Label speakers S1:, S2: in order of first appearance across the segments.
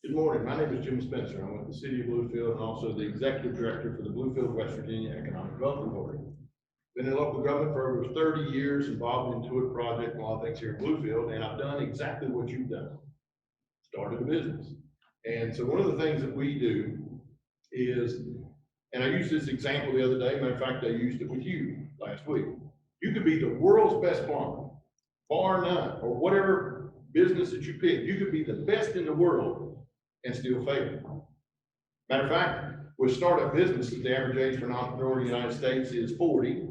S1: Good morning. My name is Jim Spencer. I'm with the City of Bluefield and also the Executive Director for the Bluefield, West Virginia Economic Development Authority. Been in local government for over 30 years, involved in Intuit project and a lot of things here in Bluefield, and I've done exactly what you've done. Started a business. And so one of the things that we do is, and I used this example the other day, matter of fact, I used it with you last week. You could be the world's best plumber, bar none, or whatever business that you pick. You could be the best in the world and still fail. Matter of fact, with startup businesses, the average age for an entrepreneur in the United States is 40,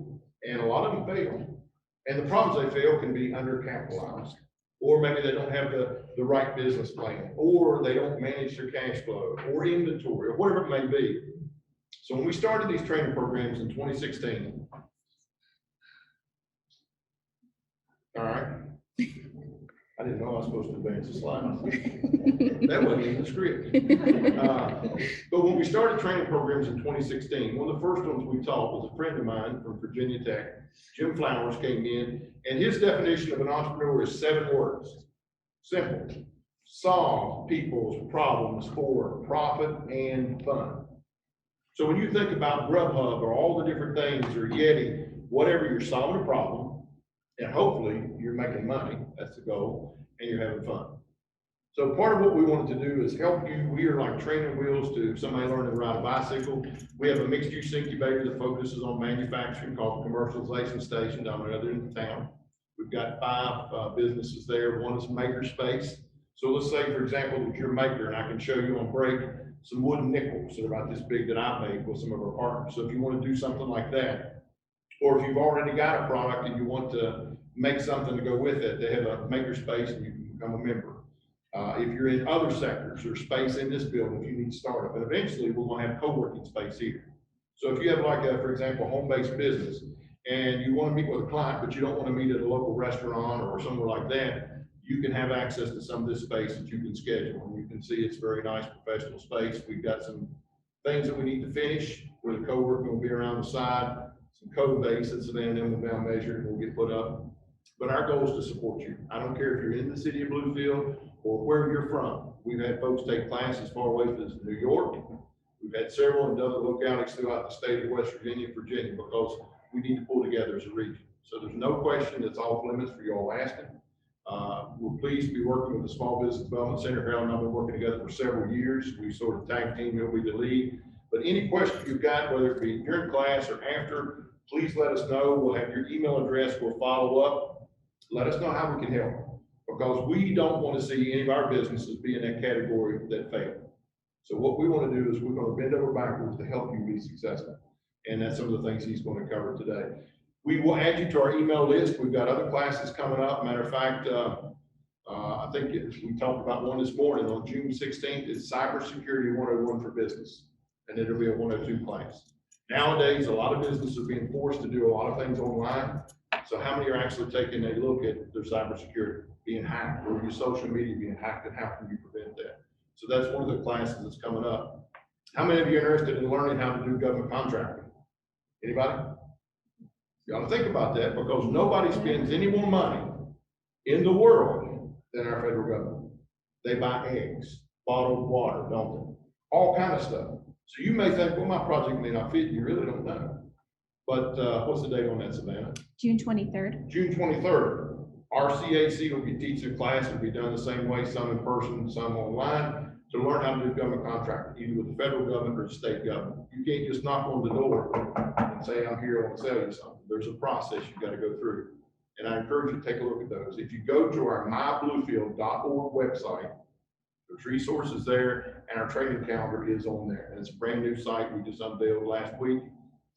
S1: and a lot of them fail. And the problems they fail can be undercapitalized, or maybe they don't have the right business plan, or they don't manage their cash flow, or inventory, or whatever it may be. So when we started these training programs in 2016, all right, I didn't know I was supposed to advance the slide. That wasn't in the script. But when we started training programs in 2016, one of the first ones we taught was a friend of mine from Virginia Tech, Jim Flowers, came in, and his definition of an entrepreneur is 7 words. Simple. Solve people's problems for profit and fun. So when you think about Grubhub or all the different things, or Yeti, whatever, you're solving a problem, and hopefully you're making money, that's the goal, and you're having fun. So part of what we wanted to do is help you. We are like training wheels to somebody learning to ride a bicycle. We have a mixed use incubator that focuses on manufacturing called Commercialization Station down the other end of town. We've got 5 businesses there. One is Makerspace. So let's say, for example, that you're a maker, and I can show you on break some wooden nickels that are about this big that I make with some of our partners. So if you want to do something like that, or if you've already got a product and you want to make something to go with it, they have a Makerspace and you can become a member. If you're in other sectors, there's space in this building if you need startup, and eventually we're going to have co-working space here. So if you have like a, for example, home-based business, and you want to meet with a client, but you don't want to meet at a local restaurant or somewhere like that, you can have access to some of this space that you can schedule. And you can see it's very nice professional space. We've got some things that we need to finish where the co-working will be around the side, some code base that's then will now measured and will get put up. But our goal is to support you. I don't care if you're in the city of Bluefield or where you're from. We've had folks take classes far away as New York. We've had several in other localities throughout the state of West Virginia, because we need to pull together as a region. So there's no question that's off limits for you all asking. We're pleased to be working with the Small Business Development Center. Harold and I have been working together for several years. We sort of tag team, he'll be the lead. But any question you've got, whether it be during class or after, please let us know. We'll have your email address. We'll follow up. Let us know how we can help, because we don't want to see any of our businesses be in that category that fail. So what we want to do is we're going to bend over backwards to help you be successful. And that's some of the things he's going to cover today. We will add you to our email list. We've got other classes coming up. Matter of fact, I think we talked about one this morning on June 16th. It's Cybersecurity 101 for Business, and it'll be a 102 class. Nowadays, a lot of businesses are being forced to do a lot of things online. So how many are actually taking a look at their cybersecurity being hacked, or your social media being hacked, and how can you prevent that? So that's one of the classes that's coming up. How many of you are interested in learning how to do government contracting? Anybody? You ought to think about that, because nobody spends any more money in the world than our federal government. They buy eggs, bottled water, don't they? All kind of stuff. So you may think, well, my project may not fit. You really don't know. But what's the date on that, Savannah?
S2: June 23rd.
S1: June 23rd. Our CAC will be teaching a class. It'll be done the same way, some in person, some online, to learn how to do government contracting, either with the federal government or the state government. You can't just knock on the door and say, I'm here, I want to sell you something. There's a process you've got to go through. And I encourage you to take a look at those. If you go to our mybluefield.org website, there's resources there, and our training calendar is on there. And it's a brand new site we just unveiled last week.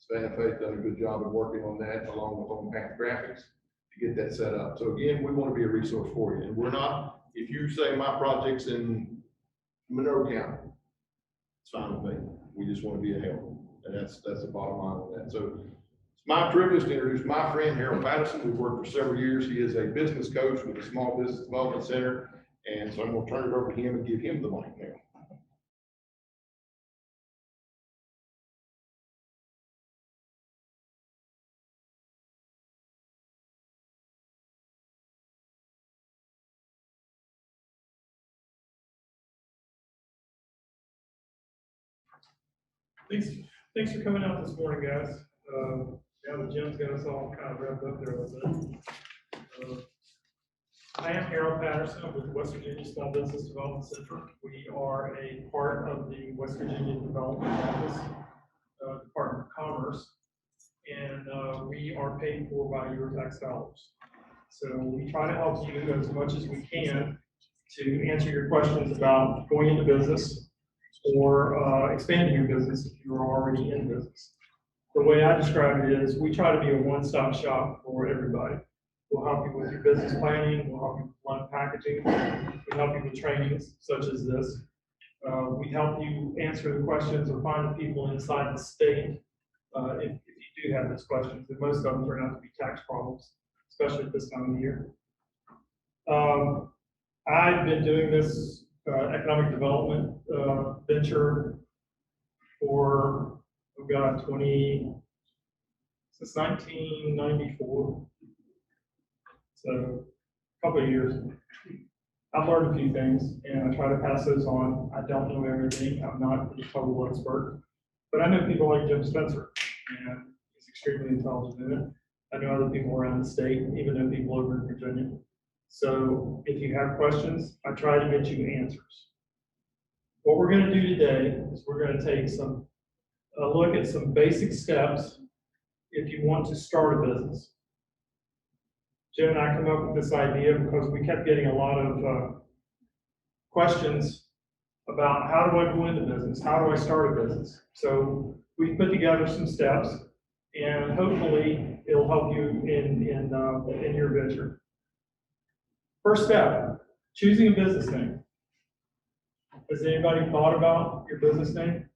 S1: Savannah Faith done a good job of working on that, along with OnPath Graphics, to get that set up. So again, we want to be a resource for you. And we're not, if you say my project's in Monroe County, it's fine with me. We just want to be a help. And that's the bottom line on that. So it's my privilege to introduce my friend, Harold Patterson. We've worked for several years. He is a business coach with the Small Business Development Center. And so I'm going to turn it over to him and give him the mic now.
S2: Thanks for coming out this morning, guys. Now the Jim's got us all kind of wrapped up there a little bit. I am Harold Patterson with West Virginia Small Business Development Center. We are a part of the West Virginia Development Office, Department of Commerce, and we are paid for by your tax dollars. So we try to help you as much as we can to answer your questions about going into business or expanding your business if you're already in business. The way I describe it is we try to be a one-stop shop for everybody. We'll help you with your business planning, we'll help you with blunt packaging, we help you with trainings such as this. We help you answer the questions or find the people inside the state if you do have those questions, and most of them turn out to be tax problems, especially at this time of the year. I've been doing this economic development venture for, oh God, since 1994. So a couple of years. I've learned a few things and I try to pass those on. I don't know everything. I'm not a total expert, but I know people like Jim Spencer and he's extremely intelligent in it. I know other people around the state, even know people over in Virginia. So if you have questions, I try to get you answers. What we're going to do today is we're going to take a look at some basic steps if you want to start a business. Jim and I came up with this idea because we kept getting a lot of questions about how do I go into business? How do I start a business? So we put together some steps and hopefully it'll help you in your venture. First step, choosing a business name. Has anybody thought about your business name?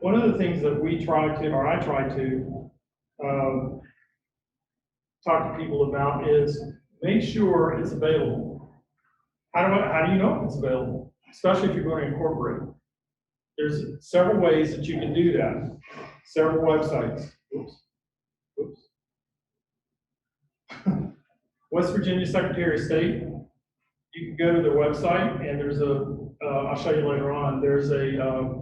S2: One of the things that we try to, or I try to, talk to people about is make sure it's available. How do you know if it's available? Especially if you're going to incorporate. There's several ways that you can do that. Several websites. Oops. West Virginia Secretary of State, you can go to their website and there's I'll show you later on, there's a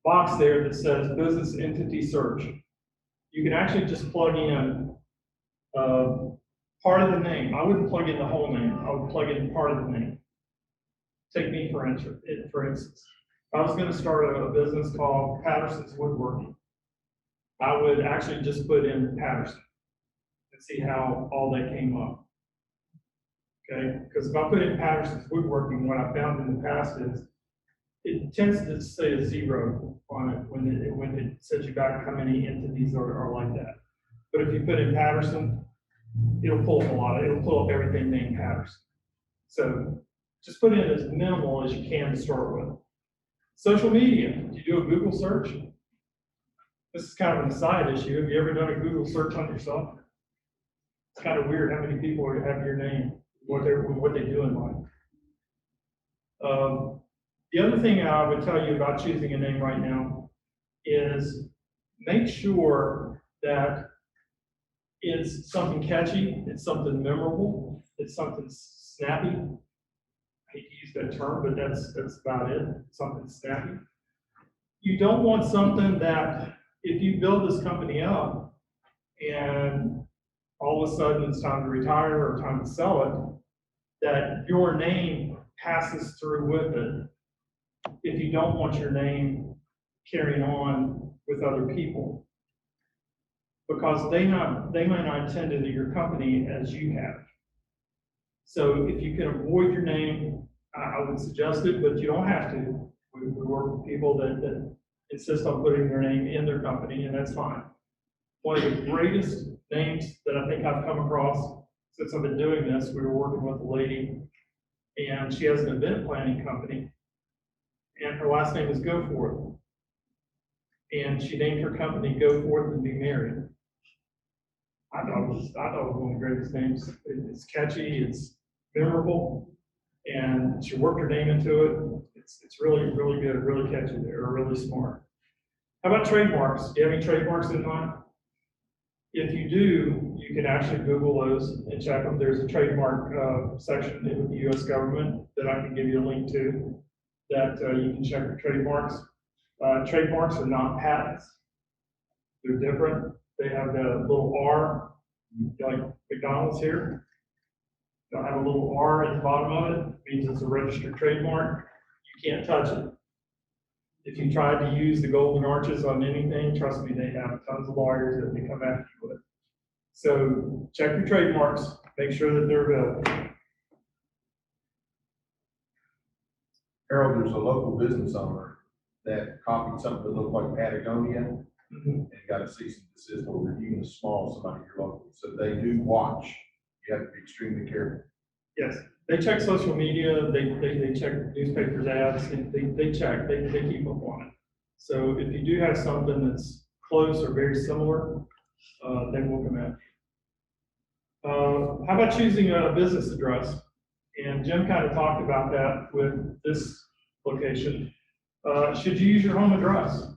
S2: box there that says Business Entity Search. You can actually just plug in part of the name. I wouldn't plug in the whole name. I would plug in part of the name. Take me for instance. If I was going to start a business called Patterson's Woodworking, I would actually just put in Patterson and see how all that came up. Okay, because if I put in Patterson's Woodworking, what I found in the past is it tends to say a 0 on it when it sends you back how many entities are like that. But if you put in Patterson, it'll pull up it'll pull up everything named Patterson. So just put in as minimal as you can to start with. Social media, do you do a Google search? This is kind of a side issue. Have you ever done a Google search on yourself? It's kind of weird how many people have your name, what they do in life. The other thing I would tell you about choosing a name right now is make sure that it's something catchy, it's something memorable, it's something snappy. I hate to use that term, but that's about it, something snappy. You don't want something that if you build this company up and all of a sudden it's time to retire or time to sell it, that your name passes through with it if you don't want your name carrying on with other people, because they might not intend to your company as you have. So if you can avoid your name, I would suggest it, but you don't have to. We work with people that insist on putting their name in their company, and that's fine. One of the greatest names that I think I've come across since I've been doing this, we were working with a lady, and she has an event planning company, and her last name is Goforth. And she named her company Go Forth and Be Merry. I thought it was one of the greatest names. It's catchy, it's memorable, and she worked her name into it. It's really, really good, really catchy there, really smart. How about trademarks? Do you have any trademarks in mind? If you do, you can actually Google those and check them. There's a trademark section with the US government that I can give you a link to that you can check your trademarks. Trademarks are not patents. They're different. They have the little R, like McDonald's here. They'll have a little R at the bottom of it, means it's a registered trademark. You can't touch it. If you tried to use the golden arches on anything, trust me, they have tons of lawyers that they come after you with. So check your trademarks, make sure that they're available.
S3: Harold, there's a local business owner that copied something that looked like Patagonia and got a cease and desist order, even a small somebody here local. So they do watch. You have to be extremely careful.
S2: Yes, they check social media, they check newspapers ads, they check, they keep up on it. So if you do have something that's close or very similar, then we'll come in. How about choosing a business address? And Jim kind of talked about that with this location. Should you use your home address?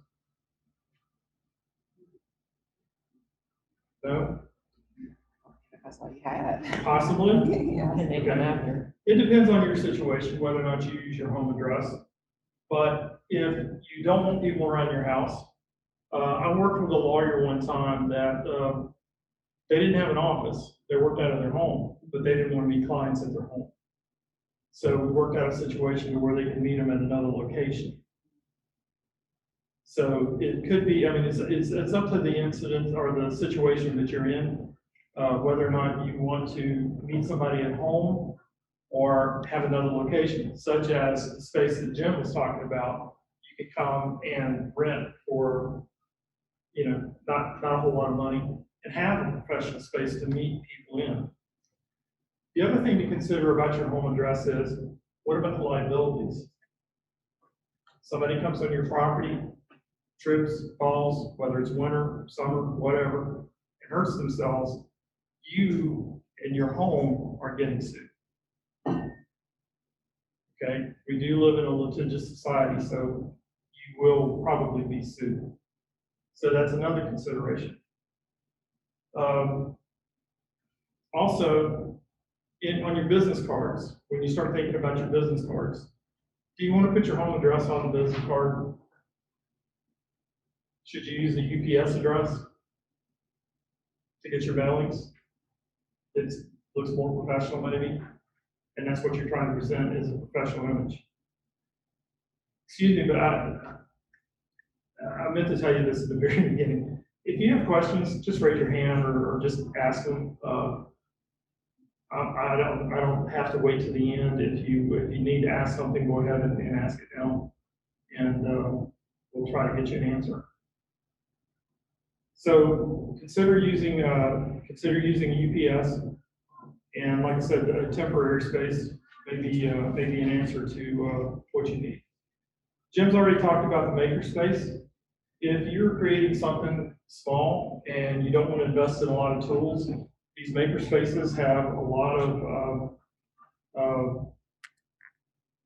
S2: No?
S4: That's all you had.
S2: Possibly?
S4: Yeah.
S5: And they come after.
S2: It depends on your situation, whether or not you use your home address. But if you don't want people around your house, I worked with a lawyer one time that they didn't have an office. They worked out of their home, but they didn't want to meet clients at their home. So we worked out a situation where they could meet them at another location. So it could be, I mean, it's up to the incident or the situation that you're in, whether or not you want to meet somebody at home or have another location, such as the space that Jim was talking about. You could come and rent for, you know, not a whole lot of money and have a professional space to meet people in. The other thing to consider about your home address is, what about the liabilities? Somebody comes on your property, trips, falls, whether it's winter, summer, whatever, and hurts themselves, you and your home are getting sued. Okay, we do live in a litigious society, so you will probably be sued. So that's another consideration. Also, on your business cards, when you start thinking about your business cards, do you want to put your home address on the business card? Should you use the UPS address to get your mailings? It looks more professional maybe, and that's what you're trying to present is a professional image. Excuse me, but I meant to tell you this at the very beginning. If you have questions, just raise your hand or just ask them. I don't have to wait to the end. If you need to ask something, go ahead and ask it now, and we'll try to get you an answer. So consider using UPS, and like I said, a temporary space may be an answer to what you need. Jim's already talked about the makerspace. If you're creating something small and you don't want to invest in a lot of tools, these makerspaces have a lot of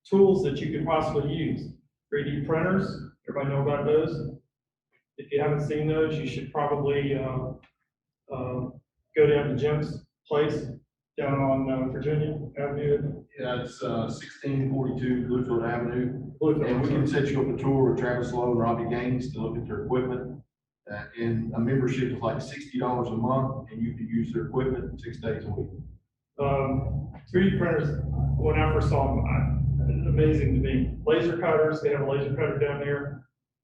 S2: tools that you could possibly use. 3D printers, everybody know about those? If you haven't seen those, you should probably go down to Jim's place down on Virginia Avenue.
S3: Yeah, it's 1642 Bluefield Avenue.
S2: Bluefield.
S3: And we can set you up a tour with Travis Lowe and Robbie Gaines to look at their equipment. And a membership is like $60 a month, and you can use their equipment 6 days a week.
S2: 3D printers, when I first saw them, amazing to me. Laser cutters, they have a laser cutter down there.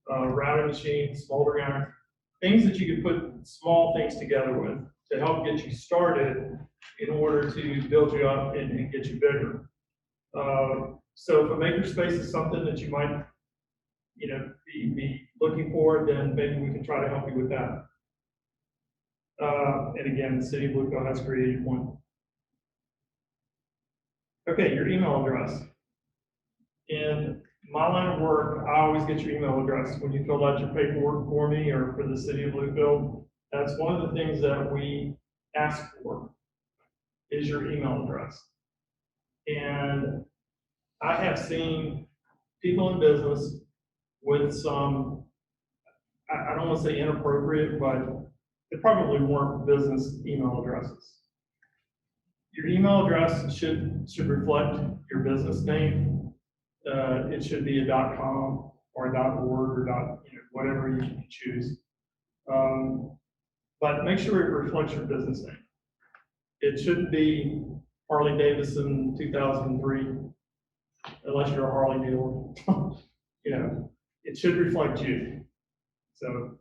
S2: Routing machines, smoldering iron, things that you could put small things together with to help get you started in order to build you up and get you bigger. So if a makerspace is something that you might, you know, be looking for, then maybe we can try to help you with that. And again, the City of Bluefield has created one. Okay, your email address. In my line of work, I always get your email address when you fill out your paperwork for me or for the City of Bluefield. That's one of the things that we ask for is your email address. And I have seen people in business with some, I don't want to say inappropriate, but they probably weren't business email addresses. Your email address should reflect your business name. It should be a .com or a .org or whatever you choose. But make sure it reflects your business name. It shouldn't be Harley Davidson 2003, unless you're a Harley dealer. It should reflect you. So.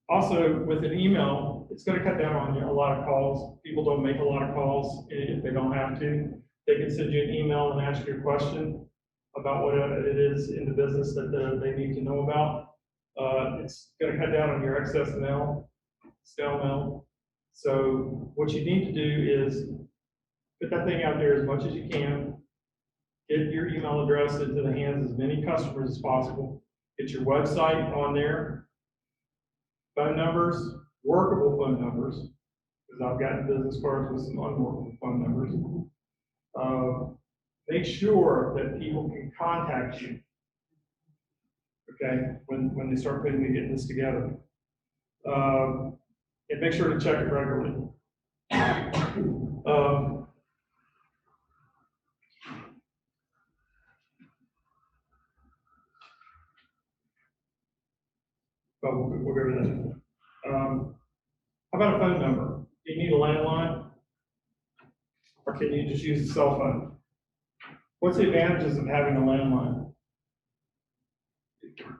S2: Also, with an email, it's going to cut down on a lot of calls. People don't make a lot of calls if they don't have to. They can send you an email and ask you a question about what it is in the business that they need to know about. It's going to cut down on your excess mail, stale mail. So what you need to do is put that thing out there as much as you can. Get your email address into the hands of as many customers as possible. Get your website on there. Phone numbers, workable phone numbers, because I've gotten business cards with some unworkable phone numbers. Make sure that people can contact you, okay, when they start getting this together. And make sure to check it regularly. But we'll go over that. How about a phone number? Do you need a landline? Or can you just use a cell phone? What's the advantages of having a landline?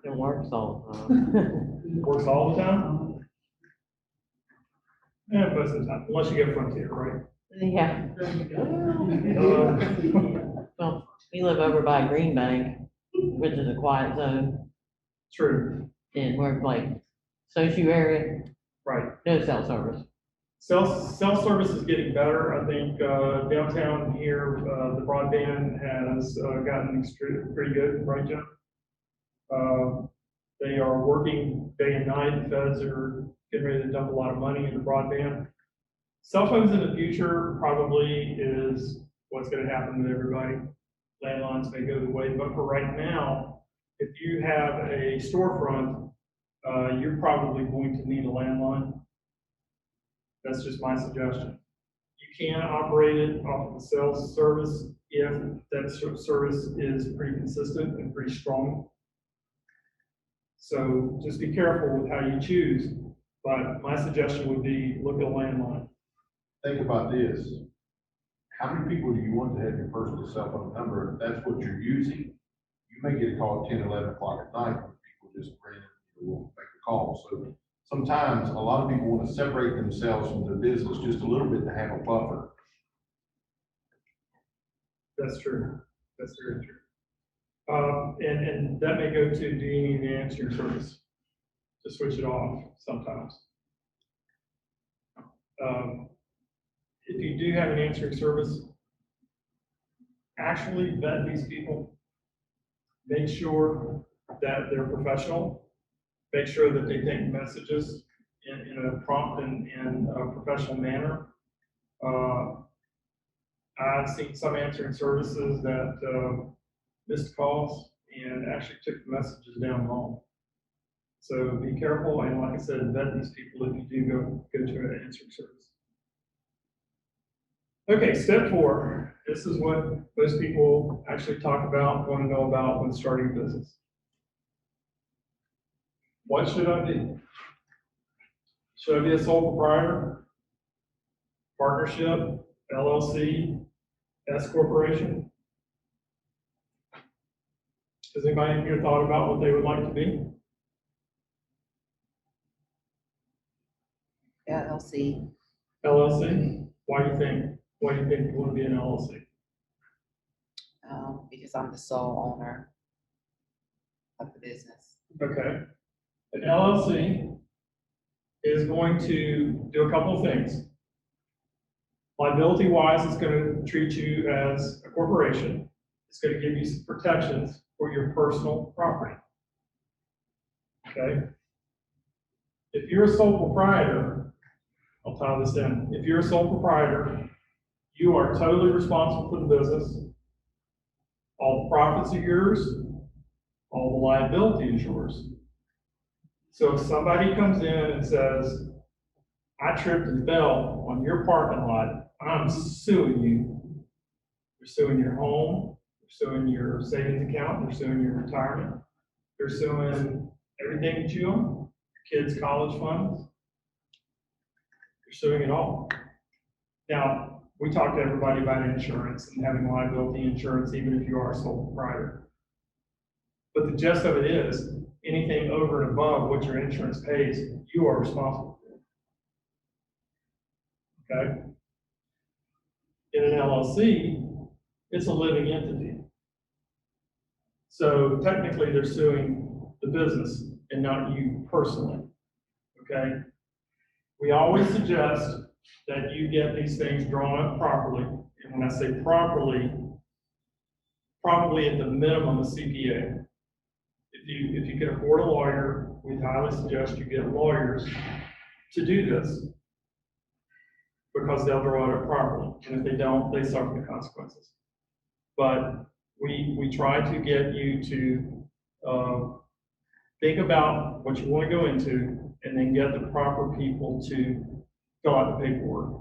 S5: It works all the time.
S2: Works all the time? Yeah, most of the time, unless you get Frontier, right?
S5: Yeah.
S2: Uh,
S5: Well, we live over by Green Bank, which is a quiet zone,
S2: True,
S5: and we're like, social area,
S2: right.
S5: no cell service.
S2: Cell service is getting better. I think downtown here, the broadband has gotten pretty good, right, John? They are working day and night. Feds are getting ready to dump a lot of money into broadband. Cell phones in the future probably is what's going to happen with everybody. Landlines may go the way, but for right now, if you have a storefront, you're probably going to need a landline. That's just my suggestion. You can operate it off of the cell service if that service is pretty consistent and pretty strong. So just be careful with how you choose, but my suggestion would be look at a landline.
S3: Think about this. How many people do you want to have your personal cell phone number? If that's what you're using, you may get a call at 10, 11 o'clock at night when people just will make a call. So sometimes a lot of people want to separate themselves from their business just a little bit to have a buffer.
S2: That's true. That's very true. And that may go to, do you need an answering service? To switch it off sometimes. If you do have an answering service, actually vet these people. Make sure that they're professional. Make sure that they take messages in a prompt and a professional manner. I've seen some answering services that missed calls and actually took the messages down wrong. So be careful, and like I said, vet these people if you do go to an answering service. Okay, step 4. This is what most people actually talk about, want to know about when starting a business. What should I be? Should I be a sole proprietor? Partnership? LLC? S corporation? Has anybody here thought about what they would like to be?
S4: LLC.
S2: LLC? Why do you think you want to be an LLC?
S4: Because I'm the sole owner of the business.
S2: Okay. An LLC is going to do a couple of things. Liability-wise, it's going to treat you as a corporation. It's going to give you some protections for your personal property. Okay? If you're a sole proprietor, I'll tie this in. If you're a sole proprietor, you are totally responsible for the business. All the profits are yours. all the liability insurers. So if somebody comes in and says, I tripped and fell on your parking lot, I'm suing you. They're suing your home, they're suing your savings account, they're suing your retirement, they're suing everything that you own, your kids' college funds. They're suing it all. Now, we talk to everybody about insurance and having liability insurance, even if you are a sole proprietor. But the gist of it is, anything over and above what your insurance pays, you are responsible for. Okay? In an LLC, it's a living entity. So technically, they're suing the business and not you personally. Okay? We always suggest that you get these things drawn up properly. And when I say properly, probably at the minimum a CPA. If you can afford a lawyer, we highly suggest you get lawyers to do this, because they'll draw it up properly. And if they don't, they suffer the consequences. But we try to get you to think about what you want to go into, and then get the proper people to fill out the paperwork.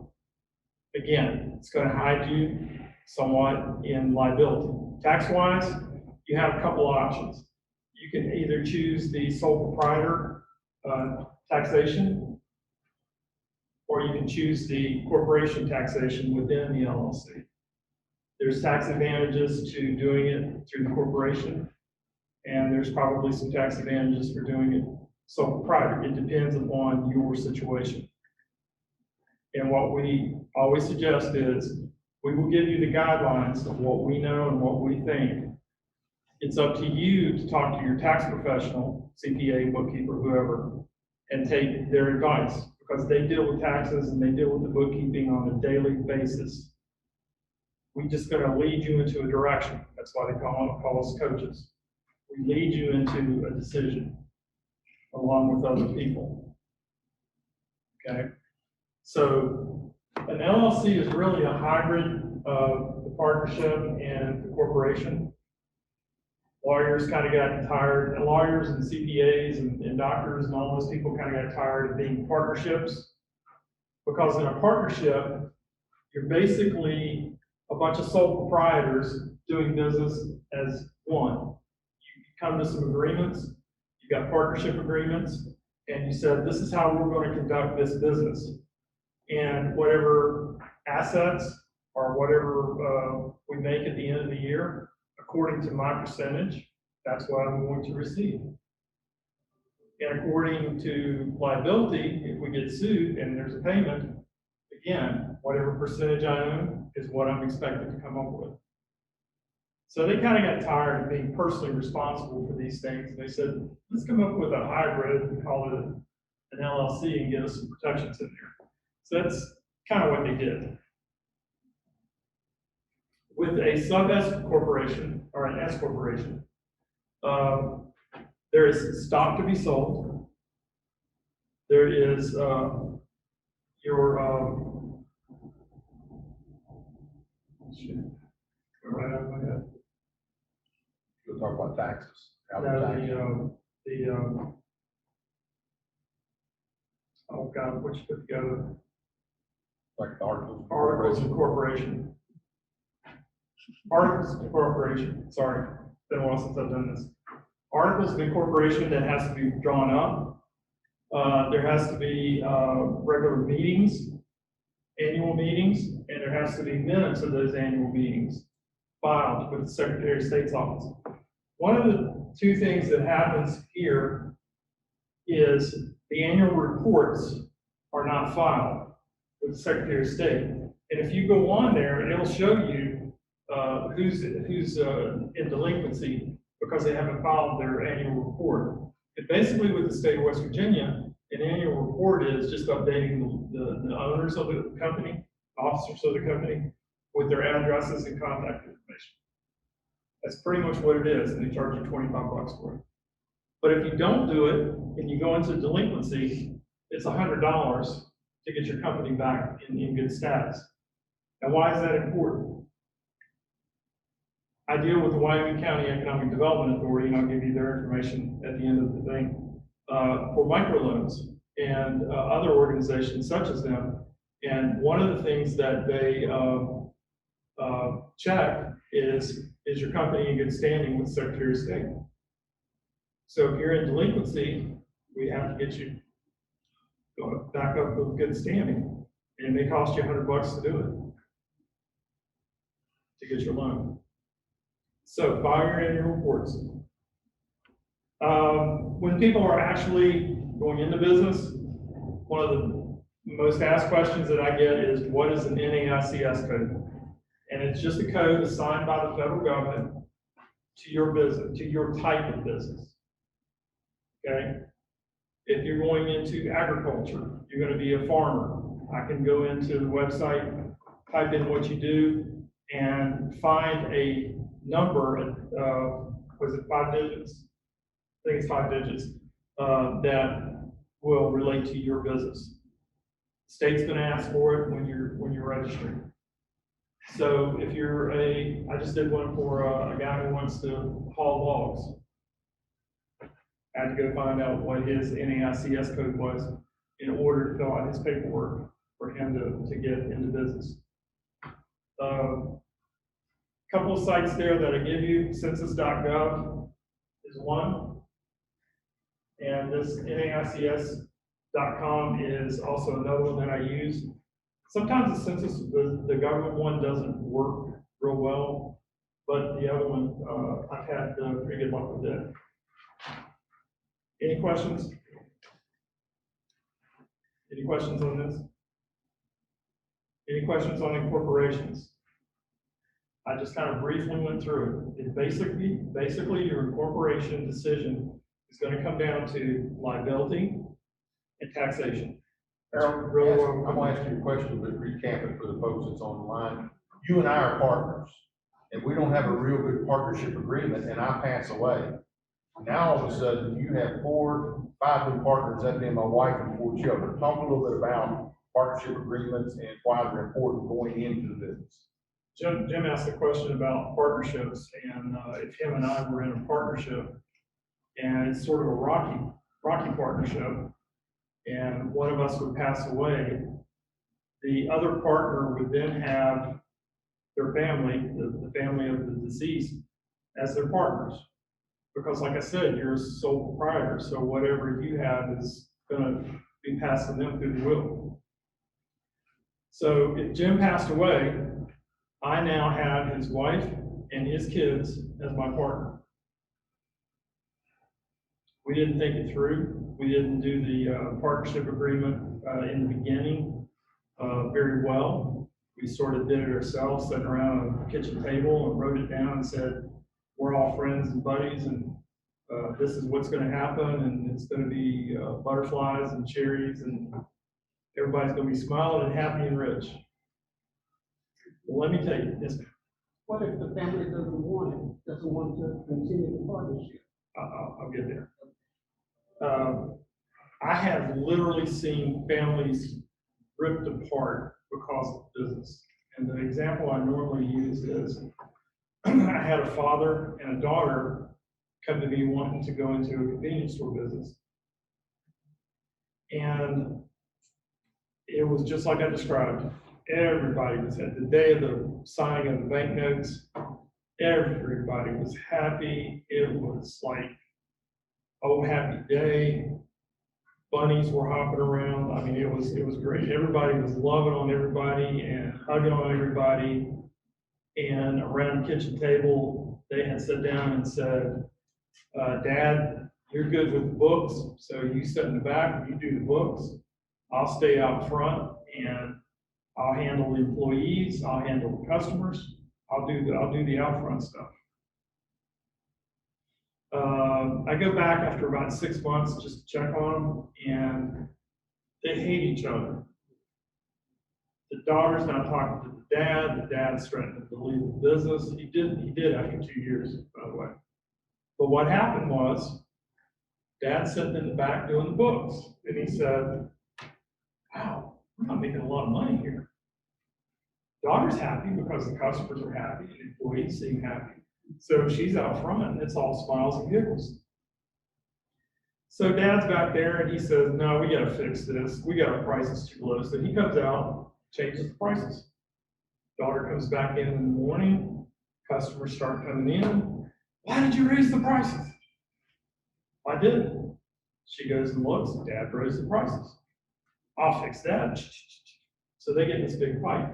S2: Again, it's going to hide you somewhat in liability. Tax-wise, you have a couple options. You can either choose the sole proprietor taxation, or you can choose the corporation taxation within the LLC. There's tax advantages to doing it through the corporation, and there's probably some tax advantages for doing it sole proprietor. It depends upon your situation. And what we always suggest is, we will give you the guidelines of what we know and what we think. It's up to you to talk to your tax professional, CPA, bookkeeper, whoever, and take their advice, because they deal with taxes and they deal with the bookkeeping on a daily basis. We're just going to lead you into a direction. That's why they call us coaches. We lead you into a decision along with other people. Okay? So an LLC is really a hybrid of the partnership and the corporation. Lawyers kind of got tired, and lawyers and CPAs and doctors and all those people kind of got tired of being partnerships. Because in a partnership, you're basically a bunch of sole proprietors doing business as one. You come to some agreements, you got partnership agreements, and you said, this is how we're going to conduct this business. And whatever assets or whatever we make at the end of the year, according to my percentage, that's what I'm going to receive. And according to liability, if we get sued and there's a payment, again, whatever percentage I own is what I'm expected to come up with. So they kind of got tired of being personally responsible for these things. And they said, let's come up with a hybrid and call it an LLC and get us some protections in there. So that's kind of what they did. With a sub-S corporation or an S corporation, there is stock to be sold. There is your right out of my head.
S3: We'll talk about taxes. How the tax-
S2: Oh God, what you put together?
S3: Like the articles.
S2: Articles of incorporation. Articles of incorporation, sorry, been a while since I've done this. Articles of incorporation that has to be drawn up. There has to be regular meetings, annual meetings, and there has to be minutes of those annual meetings filed with the Secretary of State's office. One of the two things that happens here is the annual reports are not filed with the Secretary of State. And if you go on there, it'll show you who's in delinquency because they haven't filed their annual report. And basically with the state of West Virginia, an annual report is just updating the owners of the company, officers of the company, with their addresses and contact information. That's pretty much what it is, and they charge you $25 for it. But if you don't do it, and you go into delinquency, it's $100 to get your company back in good status. And why is that important? I deal with the Wyoming County Economic Development Authority, and I'll give you their information at the end of the thing, for microloans and other organizations such as them. And one of the things that they check is your company in good standing with the Secretary of State? So if you're in delinquency, we have to get you back up with good standing. And it may cost you $100 to do it, to get your loan. So file your annual reports. When people are actually going into business, one of the most asked questions that I get is, what is an NAICS code? And it's just a code assigned by the federal government to your business, to your type of business. Okay? If you're going into agriculture, you're going to be a farmer. I can go into the website, type in what you do, and find a number, was it 5 digits? I think it's 5 digits, that will relate to your business. The state's going to ask for it when you're registering. So if you're I just did one for a guy who wants to haul logs. I had to go find out what his NAICS code was in order to fill out his paperwork for him to get into business. Couple of sites there that I give you, census.gov is one. And this NAICS.com is also another one that I use. Sometimes the census, the government one doesn't work real well, but the other one, I've had pretty good luck with it. Any questions? Any questions on this? Any questions on incorporations? I just kind of briefly went through it. Basically your incorporation decision is going to come down to liability and taxation.
S3: Harold, I'm going to ask you a question, but recap it for the folks that's on the line. You and I are partners, and we don't have a real good partnership agreement, and I pass away. Now, all of a sudden, you have 4, 5 new partners, that being my wife and 4 children. Talk a little bit about partnership agreements and why they're important going into the business.
S2: Jim asked a question about partnerships, and if him and I were in a partnership, and it's sort of a rocky partnership, and one of us would pass away, the other partner would then have their family, the family of the deceased, as their partners. Because like I said, you're a sole proprietor, so whatever you have is gonna be passed to them through the will. So if Jim passed away, I now have his wife and his kids as my partner. We didn't think it through. We didn't do the partnership agreement in the beginning very well. We sort of did it ourselves, sitting around a kitchen table and wrote it down and said, we're all friends and buddies, and this is what's going to happen, and it's going to be butterflies and cherries, and everybody's going to be smiling and happy and rich. Well, let me tell you this.
S6: What if the family doesn't want it, doesn't want to continue the partnership?
S2: I'll get there. I have literally seen families ripped apart because of business. And the example I normally use is I had a father and a daughter come to me wanting to go into a convenience store business. And it was just like I described. Everybody was at the day of the signing of the banknotes. Everybody was happy. It was like, oh, happy day. Bunnies were hopping around. I mean, it was great. Everybody was loving on everybody and hugging on everybody. And around the kitchen table, they had sat down and said, Dad, you're good with the books, so you sit in the back, you do the books. I'll stay out front and I'll handle the employees, I'll handle the customers, I'll do the out front stuff. I go back after about 6 months just to check on them, and they hate each other. The daughter's not talking to the dad's threatening to leave the business. He did after 2 years, by the way. But what happened was, Dad's sitting in the back doing the books, and he said, wow, I'm not making a lot of money here. Daughter's happy because the customers are happy and the employees seem happy. So she's out front and it's all smiles and giggles. So dad's back there and he says, no, we gotta fix this. We got our prices too low. So he comes out, changes the prices. Daughter comes back in the morning, customers start coming in. Why did you raise the prices? I didn't. She goes and looks, dad raised the prices. I'll fix that. So they get in this big fight,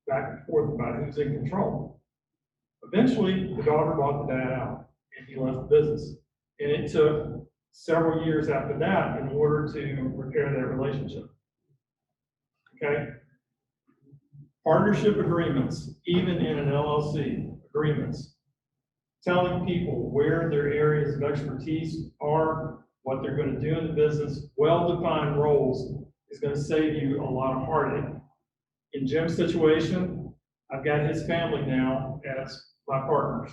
S2: back and forth about who's in control. Eventually, the daughter bought the dad out and he left the business. And it took several years after that in order to repair that relationship. Okay? Partnership agreements, even in an LLC, agreements, telling people where their areas of expertise are, what they're going to do in the business, well-defined roles is going to save you a lot of heartache. In Jim's situation, I've got his family now as my partners.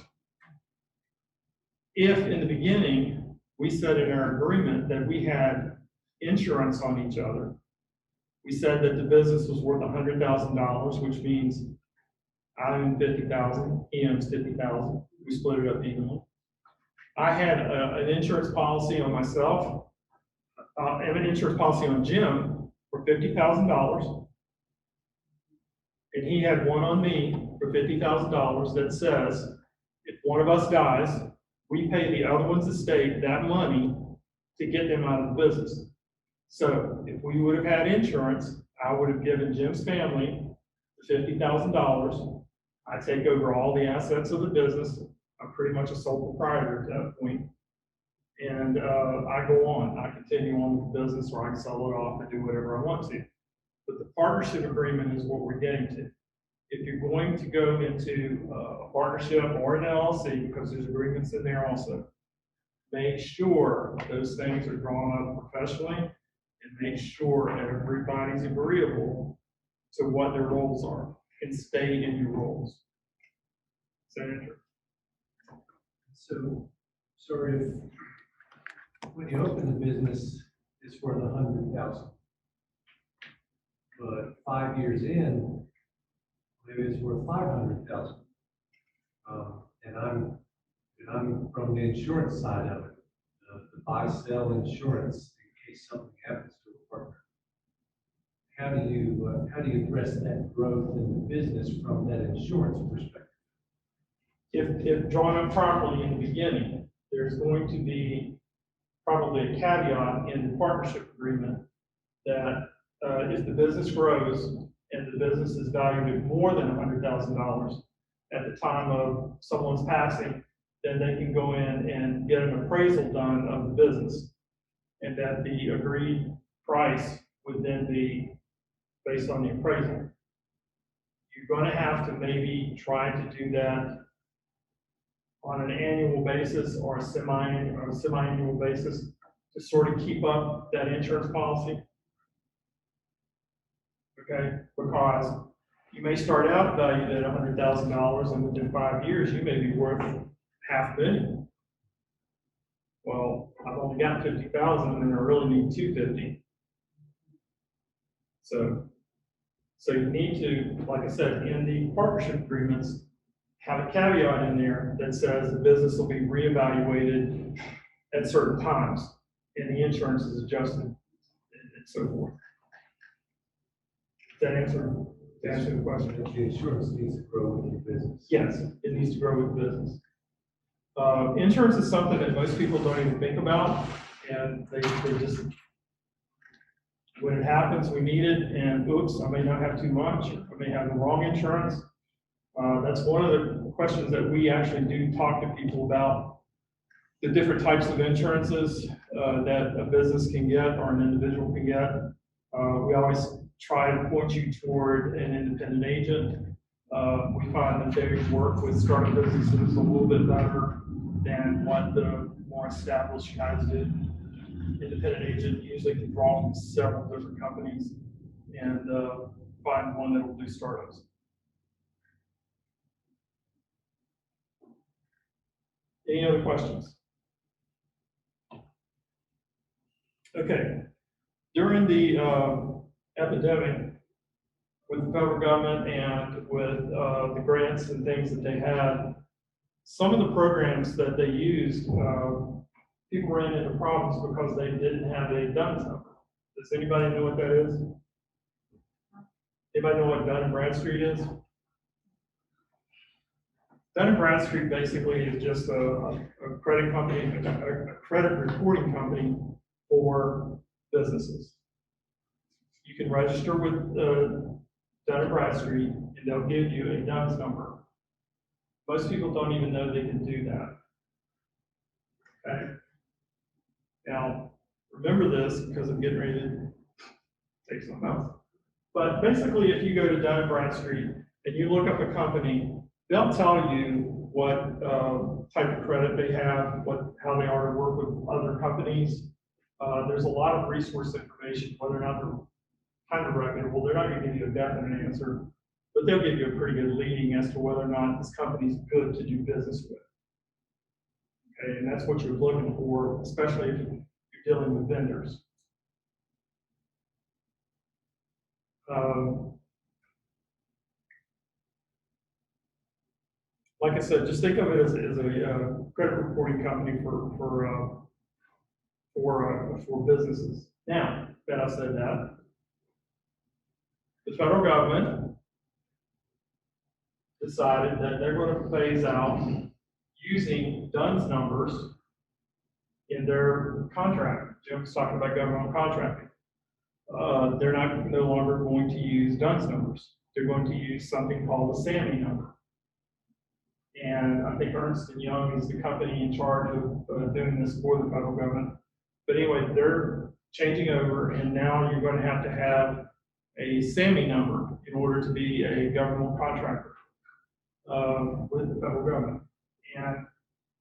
S2: If in the beginning, we said in our agreement that we had insurance on each other, we said that the business was worth $100,000, which means I own 50,000, he owns 50,000. We split it up evenly. I had an insurance policy on myself. I have an insurance policy on Jim for $50,000. And he had one on me for $50,000 that says, if one of us dies, we pay the other one's estate that money to get them out of the business. So if we would have had insurance, I would have given Jim's family the $50,000. I take over all the assets of the business. I'm pretty much a sole proprietor at that point. And I go on, I continue on with the business, or I can sell it off and do whatever I want to. But the partnership agreement is what we're getting to. If you're going to go into a partnership or an LLC, because there's agreements in there also, make sure those things are drawn up professionally and make sure everybody's agreeable to what their roles are and stay in your roles. Senator?
S7: So if, when you open the business, it's worth 100,000. But 5 years in, maybe it's worth 500,000. And I'm from the insurance side of it, the buy-sell insurance in case something happens to a partner. How do you address that growth in the business from that insurance perspective?
S2: If drawn up properly in the beginning, there's going to be probably a caveat in the partnership agreement that if the business grows and the business is valued at more than $100,000 at the time of someone's passing, then they can go in and get an appraisal done of the business. And that the agreed price would then be based on the appraisal. You're going to have to maybe try to do that on an annual basis or a semi-annual basis to sort of keep up that insurance policy. Okay, because you may start out valued at $100,000 and within 5 years you may be worth $500,000. Well, I've only got 50,000 and I really need 250. So you need to, like I said, in the partnership agreements, have a caveat in there that says the business will be reevaluated at certain times and the insurance is adjusted and so forth. Does that answer the question?
S7: The insurance needs to grow with your business.
S2: Yes, it needs to grow with business. Insurance is something that most people don't even think about, and they just, when it happens, we need it, and oops, I may not have too much, I may have the wrong insurance. That's one of the questions that we actually do talk to people about, the different types of insurances that a business can get or an individual can get. We always try to point you toward an independent agent. We find that they work with startup businesses a little bit better than what the more established guys do. Independent agent usually can draw from several different companies and find one that will do startups. Any other questions? Okay. During the epidemic, with the federal government and with the grants and things that they had, some of the programs that they used, people ran into problems because they didn't have a DUNS number. Does anybody know what that is? Anybody know what Dun and Bradstreet is? Dun and Bradstreet basically is just a credit company, a credit reporting company for businesses. You can register with Dun and Bradstreet, and they'll give you a DUNS number. Most people don't even know they can do that. Okay. Now, remember this because I'm getting ready to take something else. But basically, if you go to Dun and Bradstreet and you look up a company, they'll tell you what type of credit they have, how they are to work with other companies. There's a lot of resource information, whether or not they're kind of reputable. They're not going to give you a definite answer, but they'll give you a pretty good leading as to whether or not this company's good to do business with. Okay, and that's what you're looking for, especially if you're dealing with vendors. Like I said, just think of it as a credit reporting company for businesses. Now that I've said that, the federal government decided that they're going to phase out using DUNS numbers in their contract. Jim was talking about governmental contracting. They're no longer going to use DUNS numbers. They're going to use something called a SAMI number. And I think Ernst & Young is the company in charge of doing this for the federal government. But anyway, they're changing over, and now you're going to have a SAMI number in order to be a governmental contractor with the federal government. And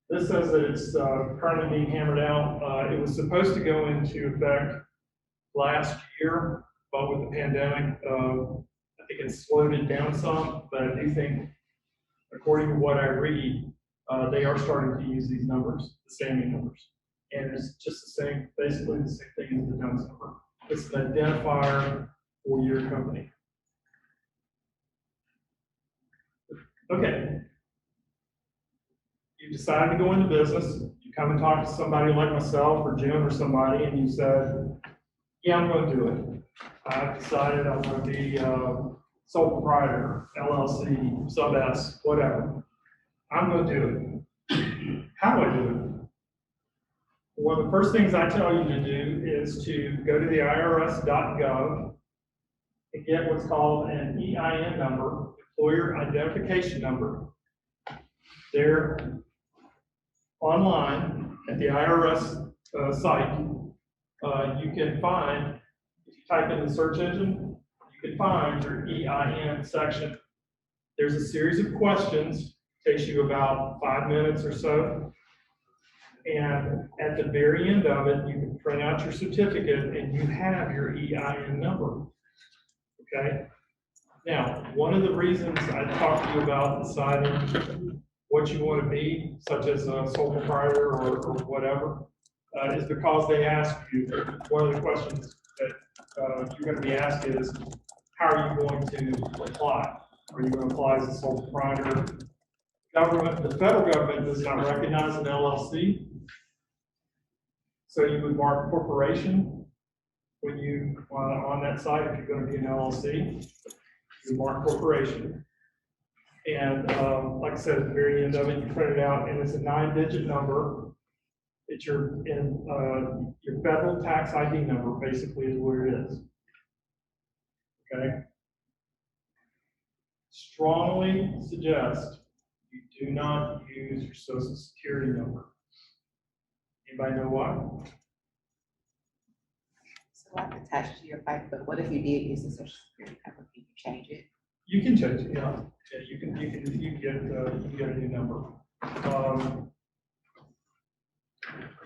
S2: this says that it's currently being hammered out. It was supposed to go into effect last year, but with the pandemic, I think it slowed it down some, but I do think, according to what I read, they are starting to use these numbers, the SAMI numbers. And it's just the same, basically the same thing as the DUNS number. It's an identifier for your company. Okay. You decided to go into business. You come and talk to somebody like myself or Jim or somebody, and you said, yeah, I'm going to do it. I've decided I'm going to be sole proprietor, LLC, sub S, whatever. I'm going to do it. How do I do it? One of the first things I tell you to do is to go to the IRS.gov and get what's called an EIN number, Employer Identification Number. They're online at the IRS site. You can find, if you type in the search engine, you can find your EIN section. There's a series of questions, takes you about 5 minutes or so. And at the very end of it, you can print out your certificate and you have your EIN number. Okay? Now, one of the reasons I talked to you about deciding what you want to be, such as a sole proprietor or whatever, is because they ask you, one of the questions that you're going to be asked is, how are you going to apply? Are you going to apply as a sole proprietor? The federal government does not recognize an LLC. So you would mark corporation when you, on that site, if you're going to be an LLC, you mark corporation. And like I said, at the very end of it, you print it out, and it's a 9-digit number. It's your federal tax ID number, basically, is what it is. Okay? Strongly suggest you do not use your Social Security number. Anybody know why?
S4: So like attached to your bank, but what if you did use the Social Security number? Can you change it?
S2: You can change it, yeah. Yeah, you can get a new number.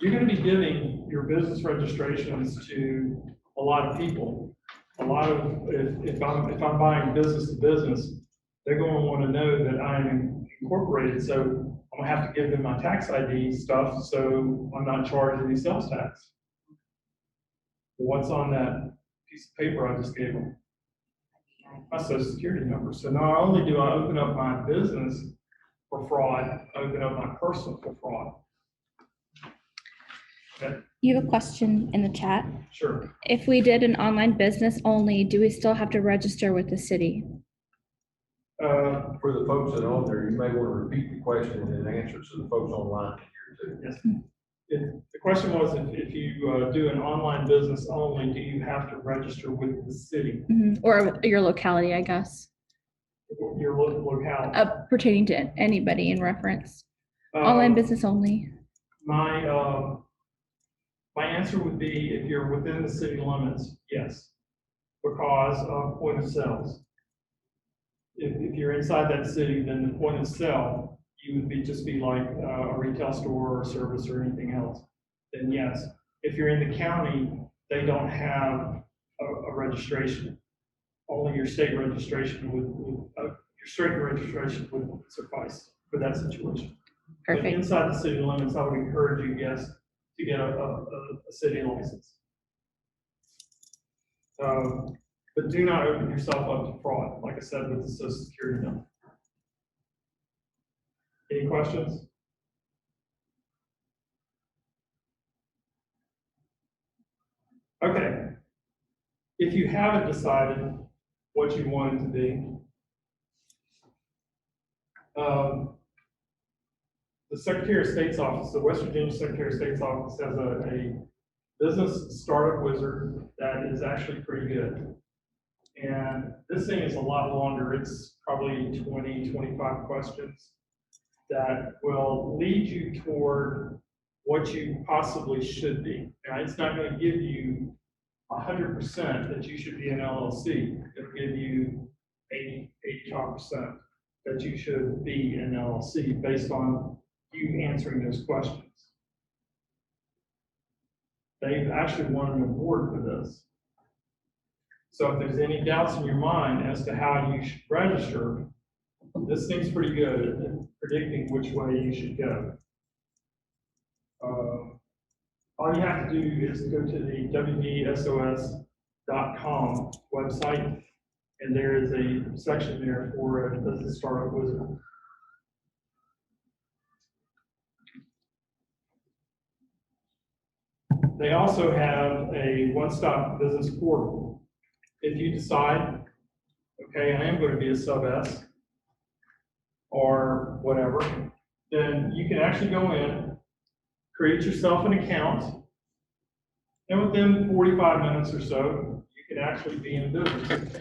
S2: You're going to be giving your business registrations to a lot of people. A lot of, if I'm buying business to business, they're going to want to know that I'm incorporated. So I'm going to have to give them my tax ID stuff, so I'm not charged any sales tax. What's on that piece of paper I just gave them? My Social Security number. So not only do I open up my business for fraud, open up my personal for fraud. Okay,
S8: You have a question in the chat.
S2: sure.
S8: If we did an online business only, do we still have to register with the city?
S3: For the folks that are on there, you may want to repeat the question and then answer it so the folks online can hear it too.
S2: Yes. The question was, if you do an online business only, do you have to register with the city,
S8: Or your locality, I guess,
S2: your locality?
S8: pertaining to anybody in reference. Online
S2: Um,
S8: business only.
S2: My answer would be, if you're within the city limits, yes, because of point of sales. If you're inside that city, then the point of sale, you would just be like a retail store or service or anything else. Then yes, if you're in the county, they don't have a registration. Only your state registration would suffice for that situation. But
S8: Perfect.
S2: inside the city limits, I would encourage you, yes, to get a city license. But do not open yourself up to fraud, like I said, with the social security number. Any questions? Okay. If you haven't decided what you want it to be, the Secretary of State's office, the West Virginia Secretary of State's office has a business startup wizard that is actually pretty good. And this thing is a lot longer. It's probably 20, 25 questions that will lead you toward what you possibly should be. Now, it's not going to give you 100% that you should be an LLC. It'll give you 85% that you should be an LLC based on you answering those questions. They've actually won an award for this. So if there's any doubts in your mind as to how you should register, this thing's pretty good at predicting which way you should go. All you have to do is go to the wvsos.com website, and there is a section there for a business startup wizard. They also have a one-stop business portal. If you decide, okay, I am going to be a sub S or whatever, then you can actually go in, create yourself an account, and within 45 minutes or so, you can actually be in business.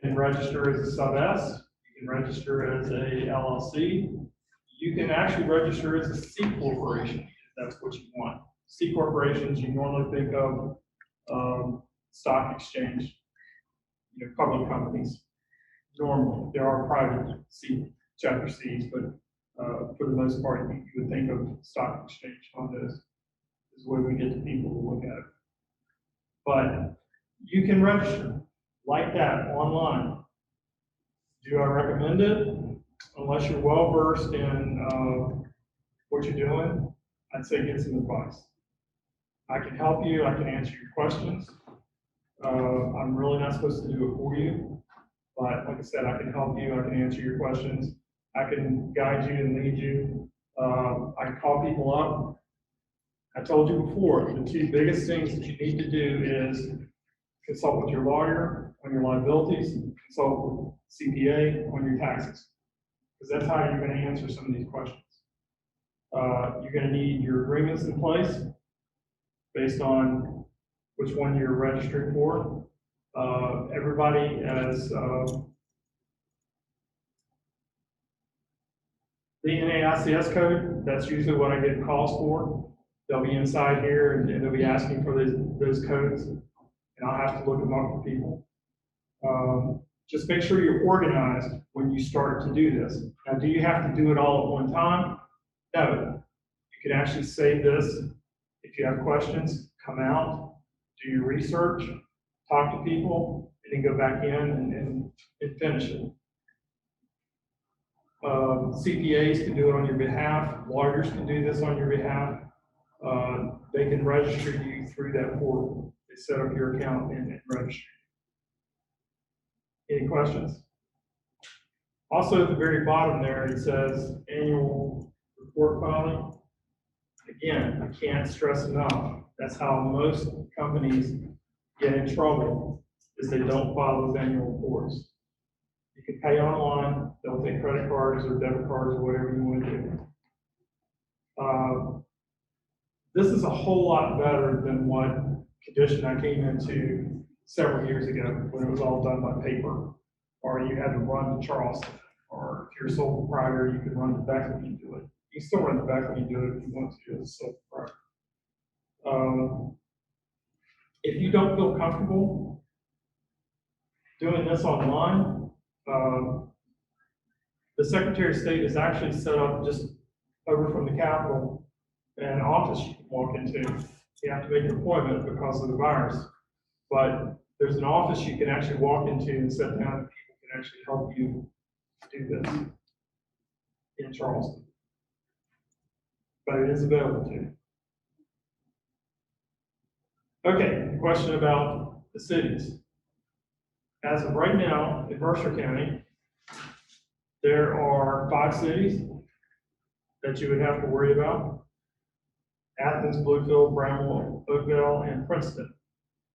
S2: You can register as a sub S, you can register as a LLC, you can actually register as a C corporation, if that's what you want. C corporations, you normally think of stock exchange, public companies. Normally, there are private C, chapter Cs, but for the most part, you would think of stock exchange on those. Is the way we get the people to look at it. But you can register like that online. Do I recommend it? Unless you're well versed in what you're doing, I'd say get some advice. I can help you, I can answer your questions. I'm really not supposed to do it for you, but like I said, I can help you, I can answer your questions, I can guide you and lead you. I can call people up. I told you before, the two biggest things that you need to do is consult with your lawyer on your liabilities, consult with CPA on your taxes, because that's how you're going to answer some of these questions. You're going to need your agreements in place based on which one you're registering for. Everybody has the NAICS code. That's usually what I get calls for. They'll be inside here and they'll be asking for those codes, and I'll have to look them up for people. Just make sure you're organized when you start to do this. Now, do you have to do it all at one time? No. You can actually save this. If you have questions, come out, do your research, talk to people, and then go back in and finish it. CPAs can do it on your behalf. Lawyers can do this on your behalf. They can register you through that portal. They set up your account and register. Any questions? Also, at the very bottom there, it says annual report filing. Again, I can't stress enough, that's how most companies get in trouble, is they don't file those annual reports. You can pay online, they'll take credit cards or debit cards or whatever you want to do. This is a whole lot better than what condition I came into several years ago, when it was all done by paper, or you had to run to Charleston, or if you're a sole proprietor, you could run to Beckley and do it. You can still run to Beckley and do it if you want to as a sole proprietor. If you don't feel comfortable doing this online, the Secretary of State has actually set up just over from the Capitol an office you can walk into. You have to make an appointment because of the virus, but there's an office you can actually walk into and sit down, and people can actually help you do this in Charleston. But it is available to you. Okay, question about the cities. As of right now, in Mercer County, there are 5 cities that you would have to worry about: Athens, Bluefield, Bramwell, Oakville, and Princeton.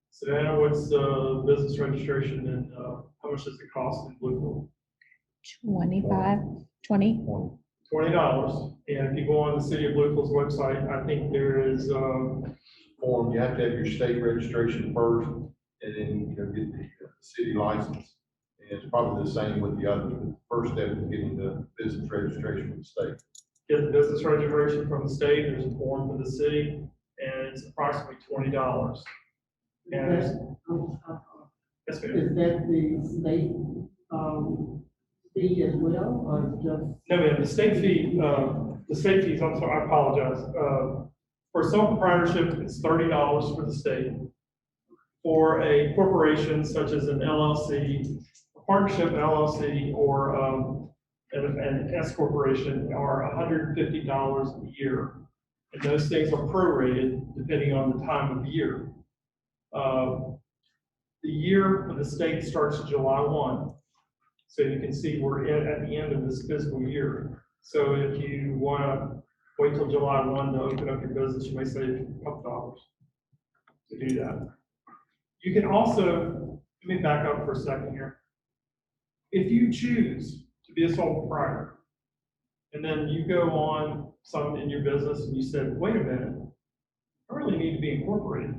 S2: Savannah, what's the business registration and how much does it cost in Bluefield?
S8: 25, 20.
S2: $20. And if you go on the City of Bluefield's website, I think there is,
S3: Form, you have to have your state registration first, and then, get the city license. And it's probably the same with the others, but the first step is getting the business registration with the state.
S2: get the business registration from the state, there's a form for the city, and it's approximately $20. And there's, yes, ma'am.
S6: Is that the state, fee as well, or just?
S2: No, ma'am, the state fees, I'm sorry, I apologize. For sole proprietorship, it's $30 for the state. For a corporation such as an LLC, a partnership LLC, or an S corporation are $150 a year. And those things are prorated depending on the time of year. The year for the state starts July 1. So you can see we're at the end of this fiscal year. So if you want to wait till July 1 to open up your business, you may save a couple dollars to do that. You can also, let me back up for a second here. If you choose to be a sole proprietor, and then you go on some in your business and you said, wait a minute, I really need to be incorporated.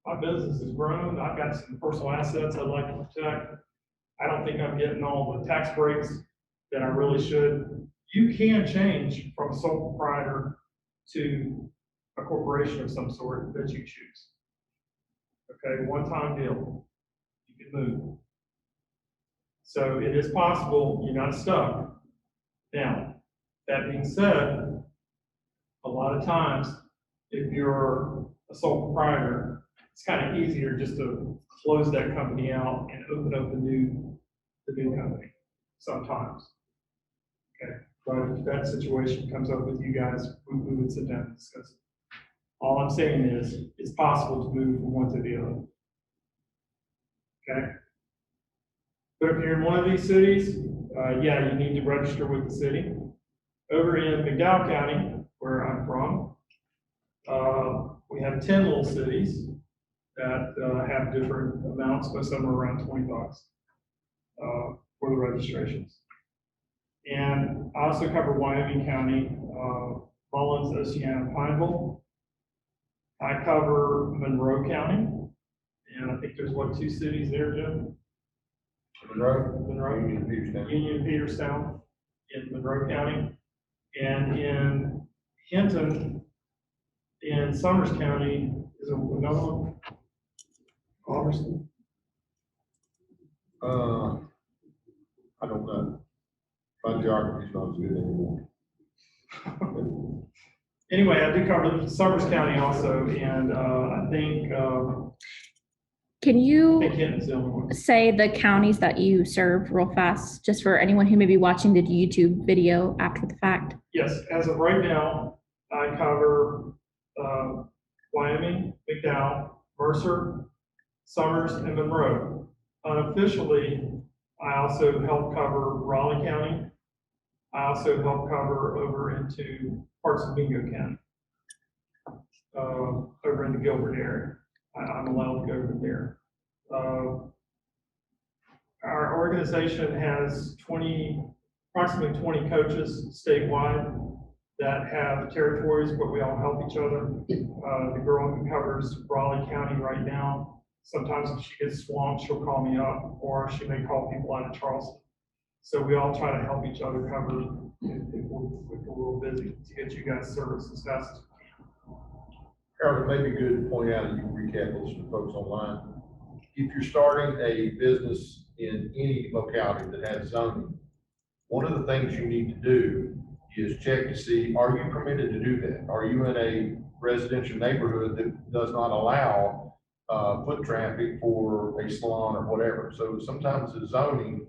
S2: My business has grown, I've got some personal assets I'd like to protect. I don't think I'm getting all the tax breaks that I really should. You can change from sole proprietor to a corporation of some sort that you choose. Okay, one-time deal. You can move. So it is possible, you're not stuck. Now, that being said, a lot of times, if you're a sole proprietor, it's kind of easier just to close that company out and open up the new company sometimes. Okay, but if that situation comes up with you guys, we would sit down and discuss it. All I'm saying is, it's possible to move from one to the other. Okay? But if you're in one of these cities, yeah, you need to register with the city. Over in McDowell County, where I'm from, we have 10 little cities that have different amounts, most of them are around $20 for the registrations. And I also cover Wyoming County, Mullins, Oceana, Pineville. I cover Monroe County, and I think there's, what, 2 cities there, Jim? Monroe,
S3: Union, Peterstown.
S2: Union, Peterstown, in Monroe County. And in Hinton, in Summers County, is there another one? Alderston?
S3: I don't know. My geography's not as good anymore.
S2: Anyway, I do cover Summers County also, and I think
S8: Can you
S2: Hinton's the only one.
S8: say the counties that you serve real fast, just for anyone who may be watching the YouTube video after the fact?
S2: Yes, as of right now, I cover Wyoming, McDowell, Mercer, Summers, and Monroe. Unofficially, I also help cover Raleigh County. I also help cover over into parts of Bingo County. Over in the Gilbert area. I'm allowed to go over there. Our organization has approximately 20 coaches statewide that have territories, but we all help each other. The girl who covers Raleigh County right now, sometimes if she gets swamped, she'll call me up, or she may call people out of Charleston. So we all try to help each other cover if we're real busy to get you guys service as fast as we can.
S3: Harold, it may be good to point out, and you can recap this for folks online. If you're starting a business in any locality that has zoning, one of the things you need to do is check to see, are you permitted to do that? Are you in a residential neighborhood that does not allow foot traffic for a salon or whatever? So sometimes the zoning,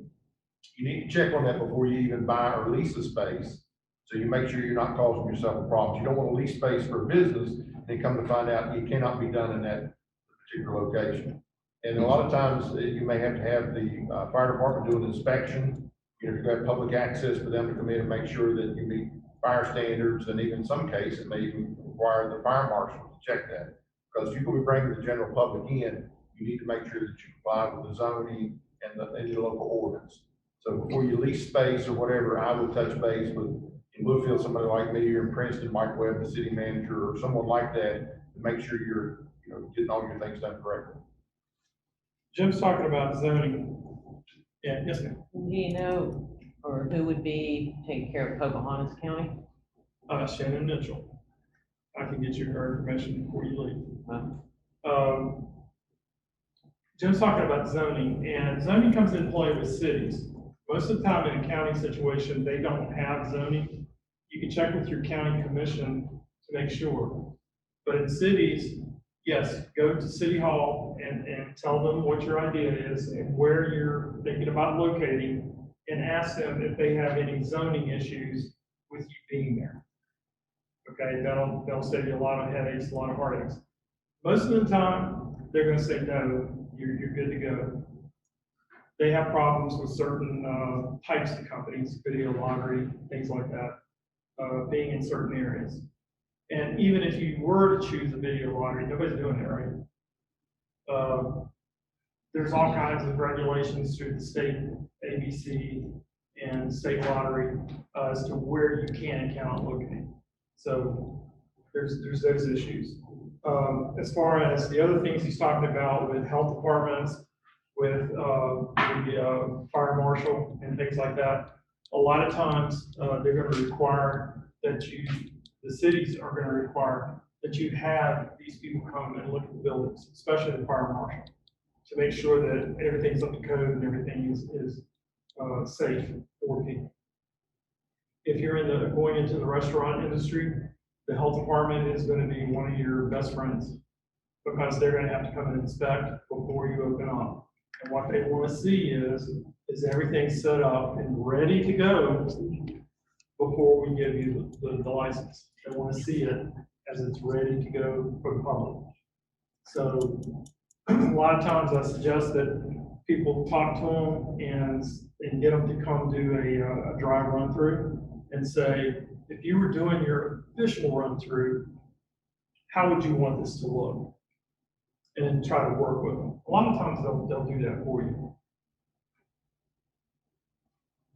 S3: you need to check on that before you even buy or lease a space. So you make sure you're not causing yourself a problem. You don't want to lease space for a business and come to find out it cannot be done in that particular location. And a lot of times you may have to have the fire department do an inspection. You know, you've got public access for them to come in and make sure that you meet fire standards, and even in some cases, it may even require the fire marshal to check that. Because if you're going to be bringing the general public in, you need to make sure that you comply with the zoning and your local ordinance. So before you lease space or whatever, I would touch base with, in Bluefield, somebody like me, or in Princeton, Mike Webb, the city manager, or someone like that, to make sure you're, you know, getting all your things done correctly.
S2: Jim's talking about zoning. Yeah, yes, ma'am.
S5: Do you know, or who would be taking care of Pocahontas County?
S2: Shannon Mitchell. I can get you her information before you leave.
S5: Huh?
S2: Jim's talking about zoning, and zoning comes into play with cities. Most of the time in a county situation, they don't have zoning. You can check with your county commission to make sure. But in cities, yes, go to City Hall and tell them what your idea is and where you're thinking about locating, and ask them if they have any zoning issues with you being there. Okay, they'll save you a lot of headaches, a lot of heartaches. Most of the time, they're gonna say, no, you're good to go. They have problems with certain types of companies, video lottery, things like that, being in certain areas. And even if you were to choose a video lottery, nobody's doing it, right? There's all kinds of regulations through the state ABC and state lottery as to where you can and cannot locate. So there's those issues. As far as the other things he's talking about with health departments, with the fire marshal and things like that, a lot of times they're going to require that the cities are going to require that you have these people come and look at the buildings, especially the fire marshal, to make sure that everything's up to code and everything is safe for people. If you're going into the restaurant industry, the health department is going to be one of your best friends, because they're going to have to come and inspect before you open up. And what they want to see is everything set up and ready to go before we give you the license. They want to see it as it's ready to go for the public. So a lot of times I suggest that people talk to them and get them to come do a drive run through and say, if you were doing your official run through, how would you want this to look? And try to work with them. A lot of times they'll do that for you.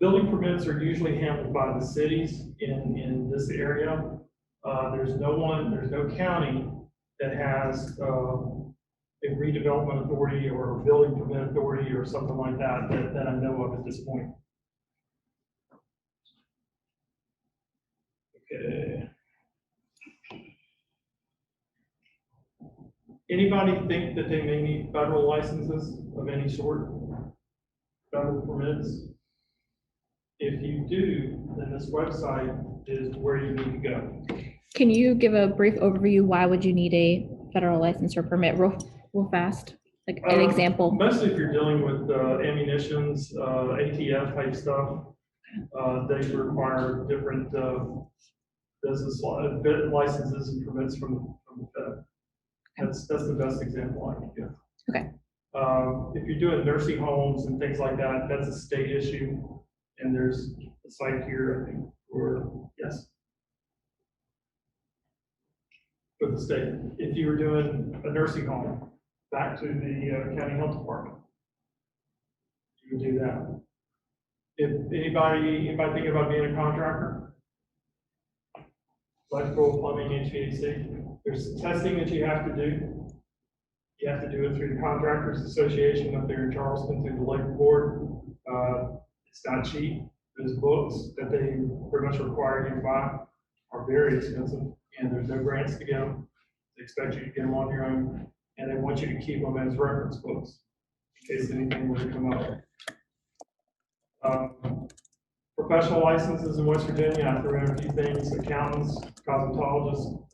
S2: Building permits are usually handled by the cities in this area. There's no county that has a redevelopment authority or a building permit authority or something like that that I know of at this point. Okay. Anybody think that they may need federal licenses of any sort? Federal permits? If you do, then this website is where you need to go.
S8: Can you give a brief overview? Why would you need a federal license or permit real fast? Like an example.
S2: Mostly if you're dealing with ammunitions, ATF type stuff, they require different business licenses and permits from the Fed. That's the best example I can give.
S8: Okay.
S2: If you're doing nursing homes and things like that, that's a state issue. And there's a site here, I think, or, yes. For the state, if you were doing a nursing home, back to the county health department, you would do that. If anybody thinking about being a contractor, electrical, plumbing, HVAC, there's testing that you have to do. You have to do it through the Contractors Association up there in Charleston, through the Labor Board. It's not cheap. Those books that they pretty much require you to buy are very expensive, and there's no grants to get them. They expect you to get them on your own, and they want you to keep them as reference books in case anything were to come up. Professional licenses in West Virginia, I threw in a few things: accountants, cosmetologists,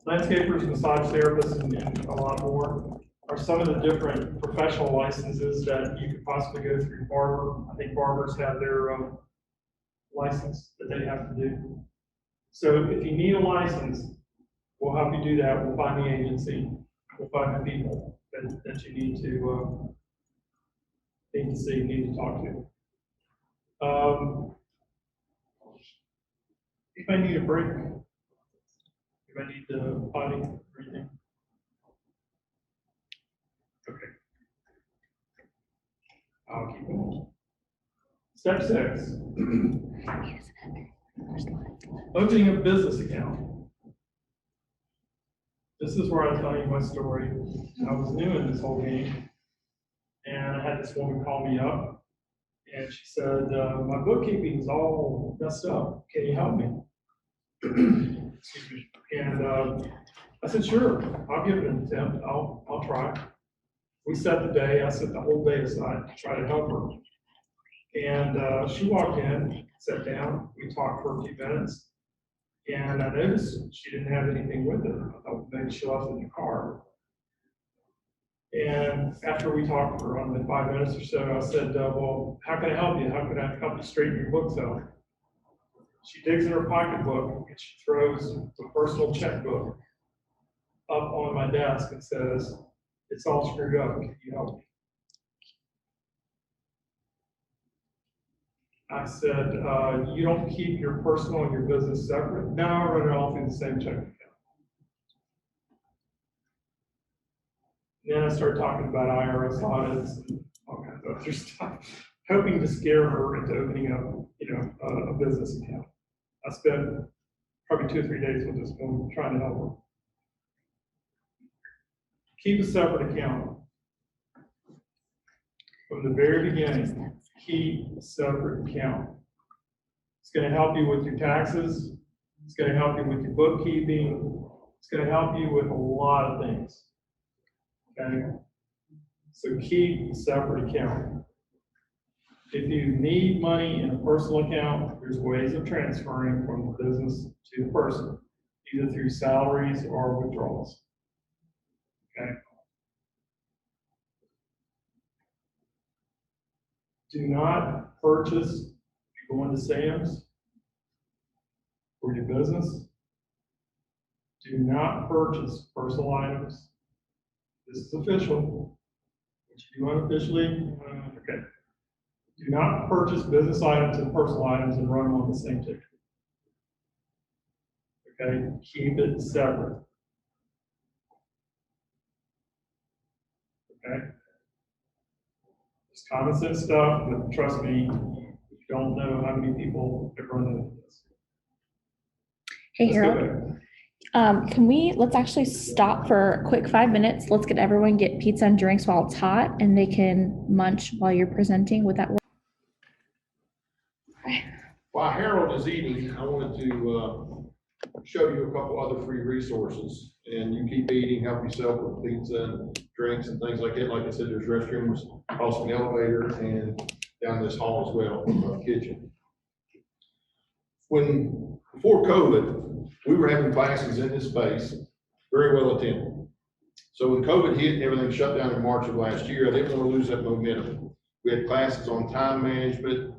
S2: landscapers, massage therapists, and a lot more are some of the different professional licenses that you could possibly go through. Barber, I think barbers have their license that they have to do. So if you need a license, we'll help you do that. We'll find the agency. We'll find the people that you need to see, need to talk to. If I need a break, if I need the potty or anything. Okay. I'll keep going. Step 6. Opening a business account. This is where I'll tell you my story. I was new in this whole game, and I had this woman call me up, and she said, my bookkeeping is all messed up. Can you help me? Excuse me. And I said, sure, I'll give it an attempt. I'll try. We set the day. I set the whole day aside to try to help her. And she walked in, sat down. We talked for a few minutes. And I noticed she didn't have anything with her. I thought maybe she left it in the car. And after we talked for only 5 minutes or so, I said, well, how can I help you? How can I help you straighten your books out? She digs in her pocketbook and she throws the personal checkbook up on my desk and says, it's all screwed up. Can you help me? I said, you don't keep your personal and your business separate? No, I run it all through the same checking account. Then I started talking about IRS audits and all kinds of other stuff, hoping to scare her into opening up, a business account. I spent probably 2 or 3 days with this woman trying to help her. Keep a separate account. From the very beginning, keep a separate account. It's going to help you with your taxes. It's going to help you with your bookkeeping. It's going to help you with a lot of things. Okay? So keep a separate account. If you need money in a personal account, there's ways of transferring from the business to the person, either through salaries or withdrawals. Okay? Do not purchase, if you go into Sam's for your business, do not purchase personal items. This is official. What you do unofficially, okay. Do not purchase business items and personal items and run them on the same ticket. Okay, keep it separate. Okay. It's common sense stuff, but trust me, you don't know how many people have run into this.
S8: Hey,
S2: Let's go
S8: Harold,
S2: back.
S8: let's actually stop for a quick 5 minutes. Let's get everyone get pizza and drinks while it's hot and they can munch while you're presenting. Would that work?
S1: While Harold is eating, I wanted to show you a couple other free resources. And you keep eating, help yourself with pizza and drinks and things like that. Like I said, there's restrooms, also an elevator, and down this hall as well, kitchen. Before COVID, we were having classes in this space, very well attended. So when COVID hit, everything shut down in March of last year. I didn't want to lose that momentum. We had classes on time management,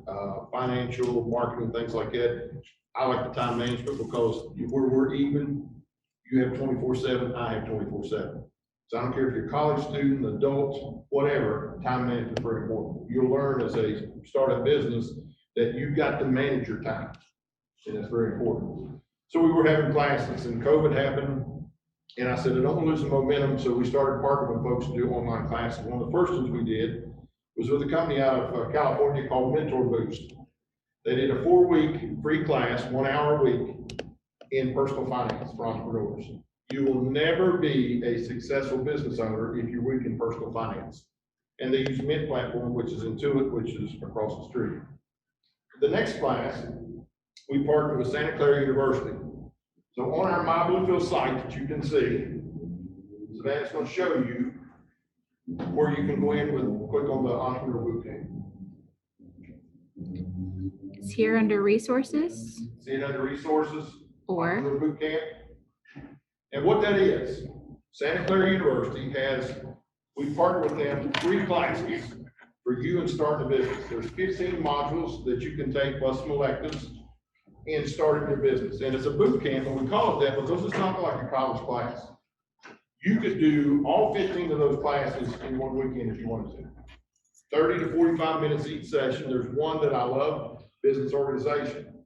S1: financial, marketing, things like that. I like the time management because where we're even, you have 24/7, I have 24/7. So I don't care if you're a college student, adult, whatever, time management is very important. You'll learn as a startup business that you've got to manage your time, and that's very important. So we were having classes, and COVID happened, and I said, I don't want to lose the momentum, so we started partnering with folks to do online classes. One of the first ones we did was with a company out of California called Mentor Boost. They did a 4-week free class, 1 hour a week, in personal finance for entrepreneurs. You will never be a successful business owner if you're weak in personal finance. And they use Mint platform, which is Intuit, which is across the street. The next class, we partnered with Santa Clara University. So on our My Bluefield site that you can see, Savannah's going to show you where you can go in with, click on the Entrepreneur Bootcamp.
S8: It's here under resources
S1: See it under resources,
S8: or
S1: Entrepreneur Bootcamp. And what that is, Santa Clara University has, we partnered with them, 3 classes for you and starting a business. There's 15 modules that you can take plus some electives in starting your business. And it's a boot camp, and we call it that because it's not like a college class. You could do all 15 of those classes in one weekend if you wanted to. 30 to 45 minutes each session. There's one that I love, business organization.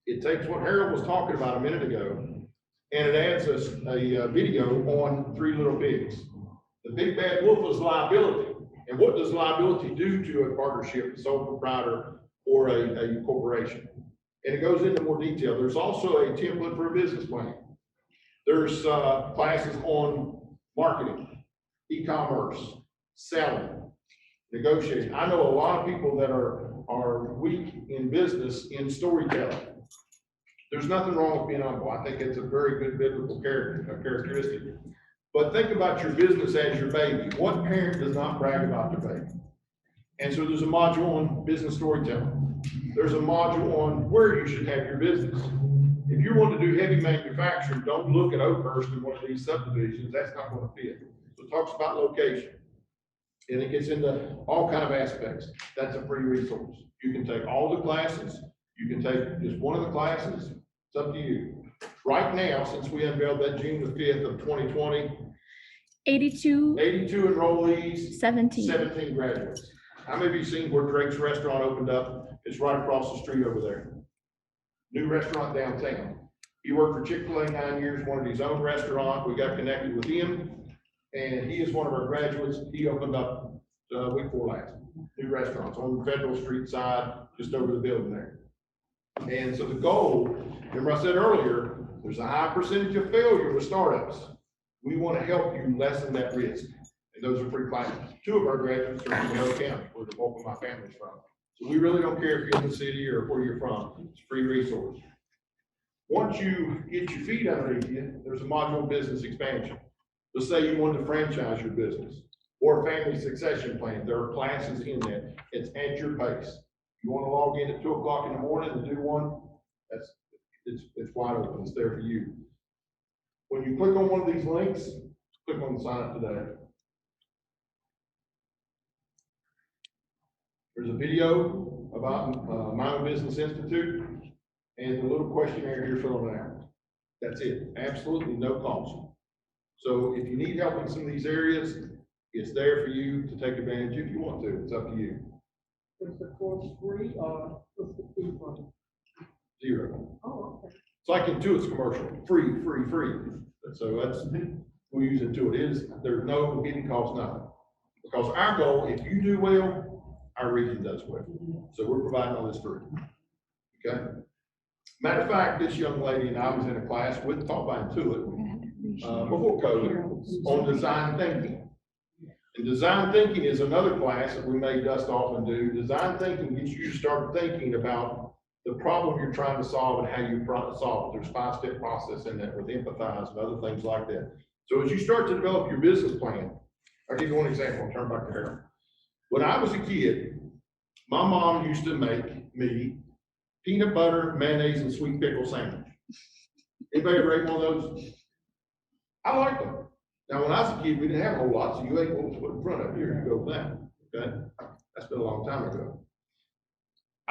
S1: It takes what Harold was talking about a minute ago, and it adds us a video on 3 little pigs. The big bad wolf is liability. And what does liability do to a partnership, a sole proprietor, or a corporation? And it goes into more detail. There's also a template for a business plan. There's classes on marketing, e-commerce, selling, negotiating. I know a lot of people that are weak in business in storytelling. There's nothing wrong with being humble. I think it's a very good biblical characteristic. But think about your business as your baby. What parent does not brag about their baby? And so there's a module on business storytelling. There's a module on where you should have your business. If you want to do heavy manufacturing, don't look at Oakhurst in one of these subdivisions. That's not going to fit. So it talks about location. And it gets into all kind of aspects. That's a free resource. You can take all the classes. You can take just one of the classes. It's up to you. Right now, since we unveiled that June the 5th of 2020, 82 enrollees, 17 graduates. How many of you seen where Drake's restaurant opened up? It's right across the street over there. New restaurant downtown. He worked for Chick-fil-A 9 years, wanted his own restaurant. We got connected with him, and he is one of our graduates. He opened up week before last. New restaurants on the Federal Street side, just over the building there. And so the goal, remember I said earlier, there's a high percentage of failure with startups. We want to help you lessen that risk. And those are free classes. 2 of our graduates are from Monroe County, where the bulk of my family's from. So we really don't care if you're in the city or where you're from. It's a free resource. Once you get your feet underneath you, there's a module business expansion. Let's say you wanted to franchise your business or a family succession plan. There are classes in that. It's at your pace. You want to log in at 2 o'clock in the morning and do one, it's wide open. It's there for you. When you click on one of these links, click on sign up today. There's a video about My Own Business Institute and the little questionnaire here filling it out. That's it. Absolutely no cost. So if you need help in some of these areas, it's there for you to take advantage if you want to. It's up to you.
S6: Is the course free or what's the fee for it?
S1: 0.
S6: Oh, okay.
S1: It's like Intuit's commercial, free. So that's, we use Intuit. There's no hidden cost, nothing. Because our goal, if you do well, our region does well. So we're providing all this free. Okay? Matter of fact, this young lady and I was in a class taught by Intuit before COVID on design thinking. And design thinking is another class that we may dust off and do. Design thinking gets you to start thinking about the problem you're trying to solve and how you solve it. There's 5-step process in that with empathize and other things like that. So as you start to develop your business plan, I'll give you one example. I'll turn back to Harold. When I was a kid, my mom used to make me peanut butter, mayonnaise, and sweet pickle sandwich. Anybody ever ate one of those? I liked them. Now, when I was a kid, we didn't have a whole lot, so you ate what was put in front of you. Here you go with that. Okay? That's been a long time ago.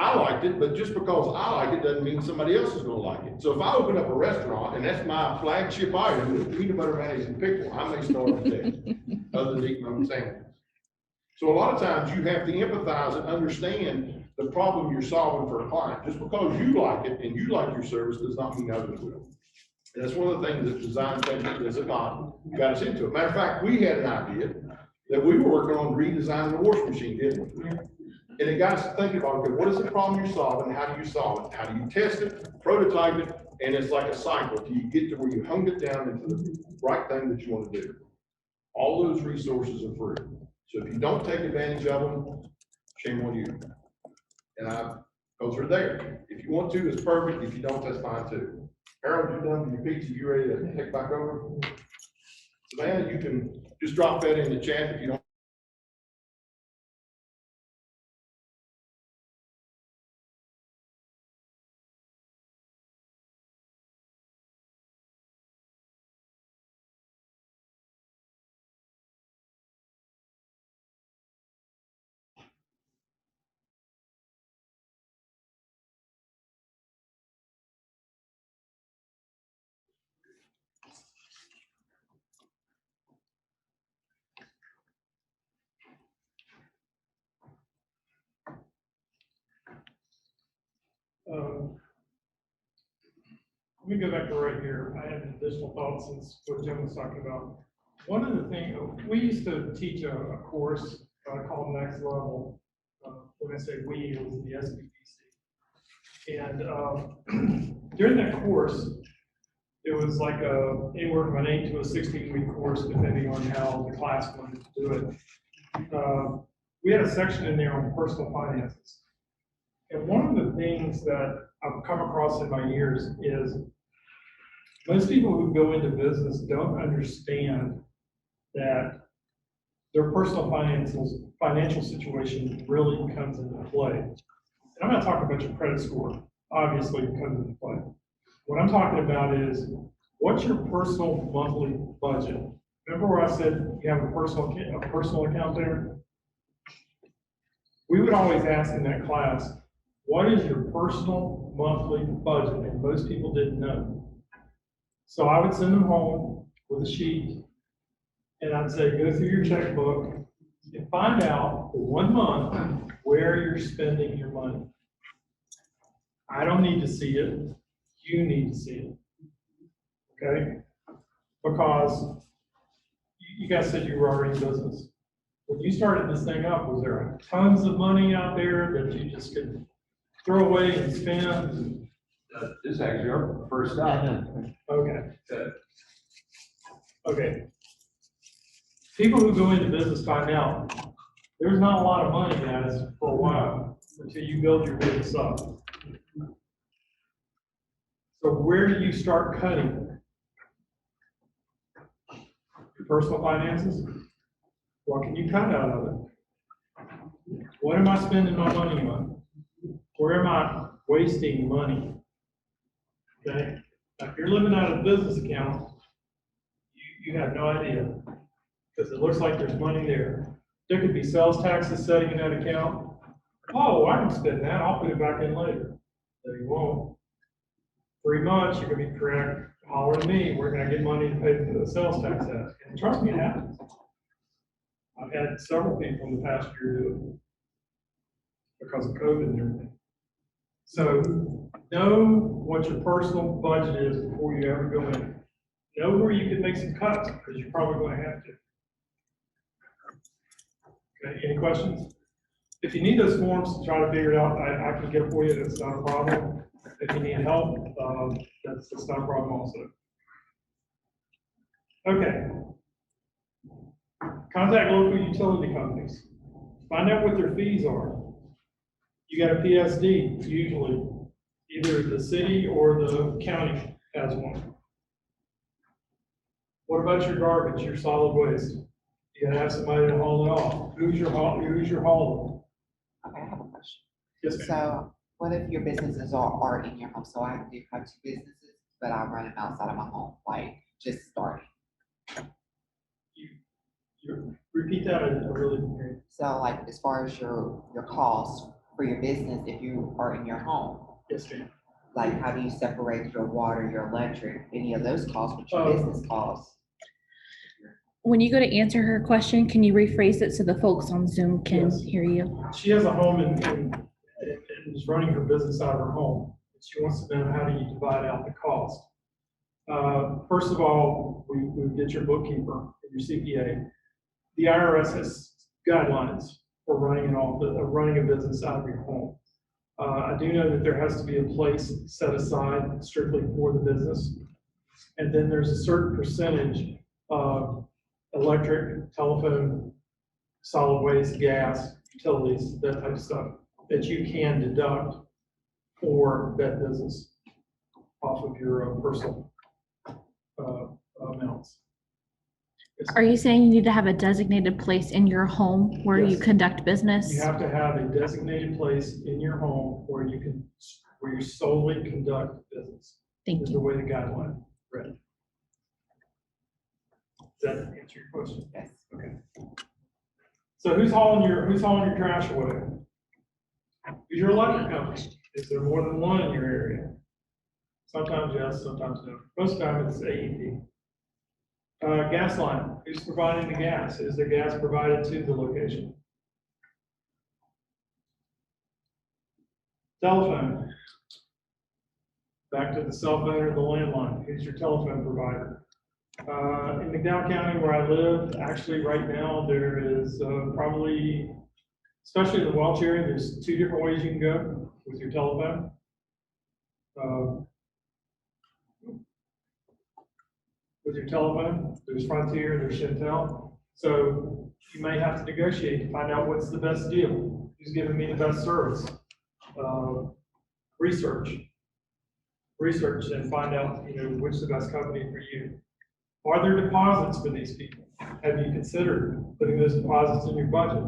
S1: I liked it, but just because I like it doesn't mean somebody else is gonna like it. So if I open up a restaurant and that's my flagship item, the peanut butter mayonnaise and pickle, I may start with that, other than eating my own sandwiches. So a lot of times you have to empathize and understand the problem you're solving for a client. Just because you like it and you like your service does not mean others will. And that's one of the things that design thinking is about, got us into it. Matter of fact, we had an idea that we were working on redesigning the washing machine, didn't we? And it got us to thinking about, okay, what is the problem you're solving? How do you solve it? How do you test it, prototype it? And it's like a cycle till you get to where you honed it down into the right thing that you want to do. All those resources are free. So if you don't take advantage of them, shame on you. And those are there. If you want to, it's perfect. If you don't, that's fine too. Harold, you done with your pizza? You ready to take back over? Savannah, you can just drop that in the chat if you don't.
S2: Let me go back to right here. I had an additional thought since what Jim was talking about. One of the things, we used to teach a course called Next Level. When I say we, it was the SBPC. And during that course, it was like anywhere from an 8 to a 16-week course, depending on how the class wanted to do it. We had a section in there on personal finances. And one of the things that I've come across in my years is most people who go into business don't understand that their personal financial situation really comes into play. And I'm not talking about your credit score, obviously it comes into play. What I'm talking about is, what's your personal monthly budget? Remember where I said you have a personal account there? We would always ask in that class, what is your personal monthly budget? And most people didn't know. So I would send them home with a sheet and I'd say, go through your checkbook and find out for 1 month where you're spending your money. I don't need to see it. You need to see it. Okay? Because you guys said you were already in business. When you started this thing up, was there tons of money out there that you just could throw away and spend?
S3: This is actually our first stop.
S2: Okay. Okay. People who go into business find out there's not a lot of money, guys, for a while until you build your business up. So where do you start cutting? Your personal finances? What can you cut out of it? What am I spending my money on? Where am I wasting money? Okay? Now, if you're living out of a business account, you have no idea, because it looks like there's money there. There could be sales taxes sitting in that account. Oh, I can spend that, I'll put it back in later. No, you won't. 3 months, you're gonna be correct, holler at me, where can I get money to pay for the sales tax at? And trust me, it happens. I've had several people in the past year do it because of COVID and everything. So know what your personal budget is before you ever go in. Know where you can make some cuts, because you're probably going to have to. Okay, any questions? If you need those forms to try to figure it out, I can get it for you, that's not a problem. If you need help, that's not a problem also. Okay. Contact local utility companies. Find out what their fees are. You got a PSD, usually. Either the city or the county has one. What about your garbage, your solid waste? You gotta have somebody to haul it off. Who's your hauler?
S4: Okay, I have a question.
S2: Yes, ma'am.
S4: So what if your businesses are in your home? So I do have 2 businesses, but I run them outside of my home, like just starting.
S2: You repeat that, I really didn't hear you.
S4: So like as far as your costs for your business if you are in your home?
S2: Yes, ma'am.
S4: Like, how do you separate your water, your electric, any of those costs, which your
S2: Oh.
S4: business costs?
S8: When you go to answer her question, can you rephrase it so the folks on Zoom can
S2: Yes.
S8: hear you?
S2: She has a home and is running her business out of her home. She wants to know, how do you divide out the cost? First of all, we get your bookkeeper, your CPA. The IRS has guidelines for running a business out of your home. I do know that there has to be a place set aside strictly for the business. And then there's a certain percentage of electric, telephone, solid waste, gas, utilities, that type of stuff, that you can deduct for that business off of your personal amounts.
S8: Are you saying you need to have a designated place in your home where you
S2: Yes.
S8: conduct business?
S2: You have to have a designated place in your home where you solely conduct business.
S8: Thank
S2: Is the
S8: you.
S2: way the guideline read. Does that answer your question?
S4: Yes.
S2: Okay. So who's hauling your trash away? Who's your electric company? Is there more than one in your area? Sometimes yes, sometimes no. Most of the time it's AEP. Gas line, who's providing the gas? Is the gas provided to the location? Telephone. Back to the cell phone or the landline. Who's your telephone provider? In McDowell County where I live, actually right now, there is probably, especially in the Welch area, there's 2 different ways you can go with your telephone. With your telephone, there's Frontier, there's Chantel. So you may have to negotiate to find out what's the best deal, who's giving me the best service. Research and find out, which is the best company for you. Are there deposits for these people? Have you considered putting those deposits in your budget?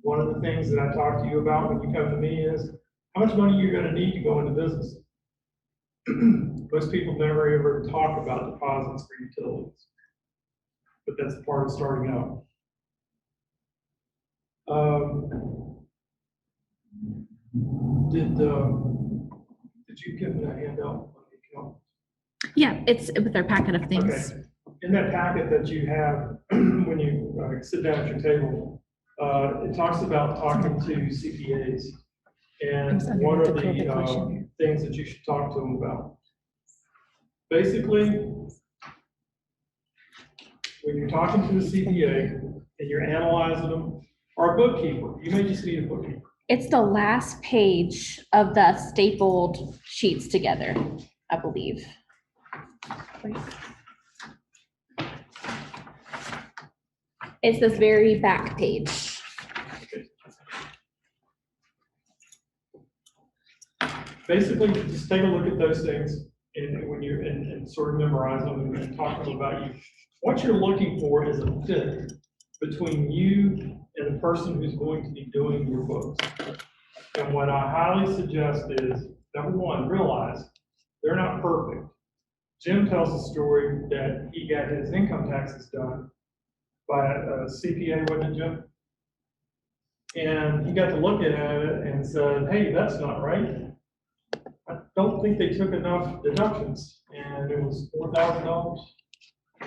S2: One of the things that I talk to you about when you come to me is how much money you're going to need to go into business. Most people never ever talk about deposits for utilities, but that's part of starting out. Did you give me a handout?
S8: Yeah, it's with our packet of things.
S2: Okay. In that packet that you have, when you sit down at your table, it talks about talking to CPAs. And
S8: It's under
S2: what are
S8: the COVID question here.
S2: the things that you should talk to them about? Basically, when you're talking to the CPA and you're analyzing them, or a bookkeeper, you may just need a bookkeeper.
S8: It's the last page of the stapled sheets together, I believe. It's this very back page.
S2: Basically, just take a look at those things and when you and sort of memorize them and talk to them about you. What you're looking for is a fit between you and the person who's going to be doing your books. And what I highly suggest is, number one, realize they're not perfect. Jim tells the story that he got his income taxes done by a CPA, wasn't it, Jim? And he got to look at it and said, hey, that's not right. I don't think they took enough deductions, and it was $4,000.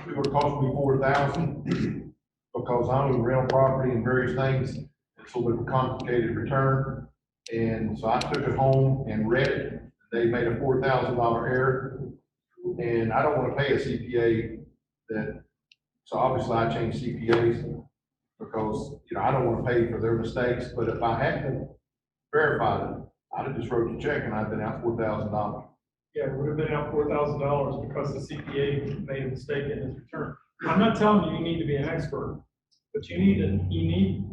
S3: It would cost me $4,000 because I own real property and various things. It's a little complicated return. And so I took it home and read it. They made a $4,000 error. And I don't want to pay a CPA that, so obviously I changed CPAs because, I don't want to pay for their mistakes. But if I hadn't verified it, I'd have just wrote the check and I'd been out $4,000.
S2: Yeah, it would have been out $4,000 because the CPA made a mistake in his return. I'm not telling you need to be an expert, but you need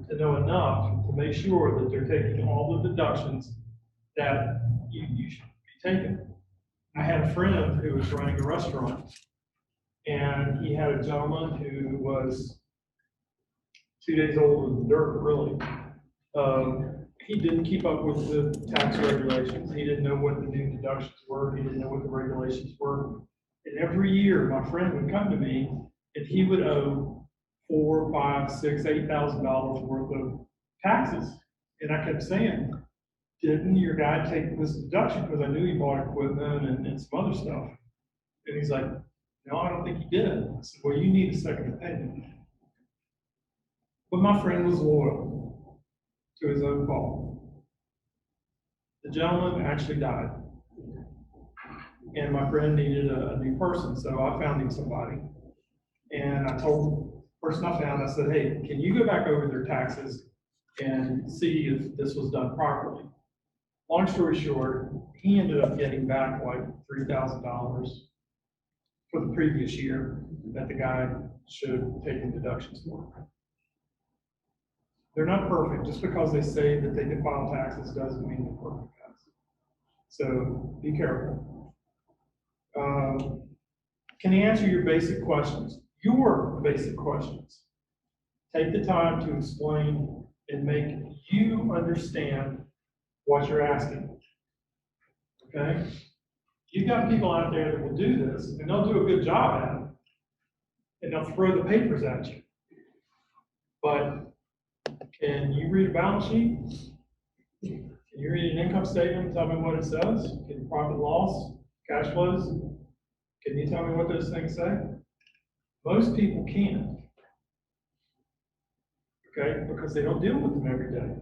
S2: to know enough to make sure that they're taking all the deductions that you should be taking. I had a friend who was running a restaurant, and he had a gentleman who was 2 days older than dirt, really. He didn't keep up with the tax regulations. He didn't know what the new deductions were. He didn't know what the regulations were. And every year, my friend would come to me, and he would owe $4,000, $5,000, $6,000, $8,000 worth of taxes. And I kept saying, didn't your guy take this deduction? Because I knew he bought equipment and some other stuff. And he's like, no, I don't think he did. I said, well, you need a second opinion. But my friend was loyal to his own fault. The gentleman actually died. And my friend needed a new person, so I found him somebody. And I told the person I found, I said, hey, can you go back over their taxes and see if this was done properly? Long story short, he ended up getting back like $3,000 for the previous year that the guy should have taken deductions for. They're not perfect. Just because they say that they can file taxes doesn't mean they're perfect, guys. So be careful. Can he answer your basic questions? Your basic questions. Take the time to explain and make you understand what you're asking. Okay? You've got people out there that will do this, and they'll do a good job at it, and they'll throw the papers at you. But can you read a balance sheet? Can you read an income statement and tell me what it says? Can you profit and loss, cash flows? Can you tell me what those things say? Most people can't. Okay, because they don't deal with them every day.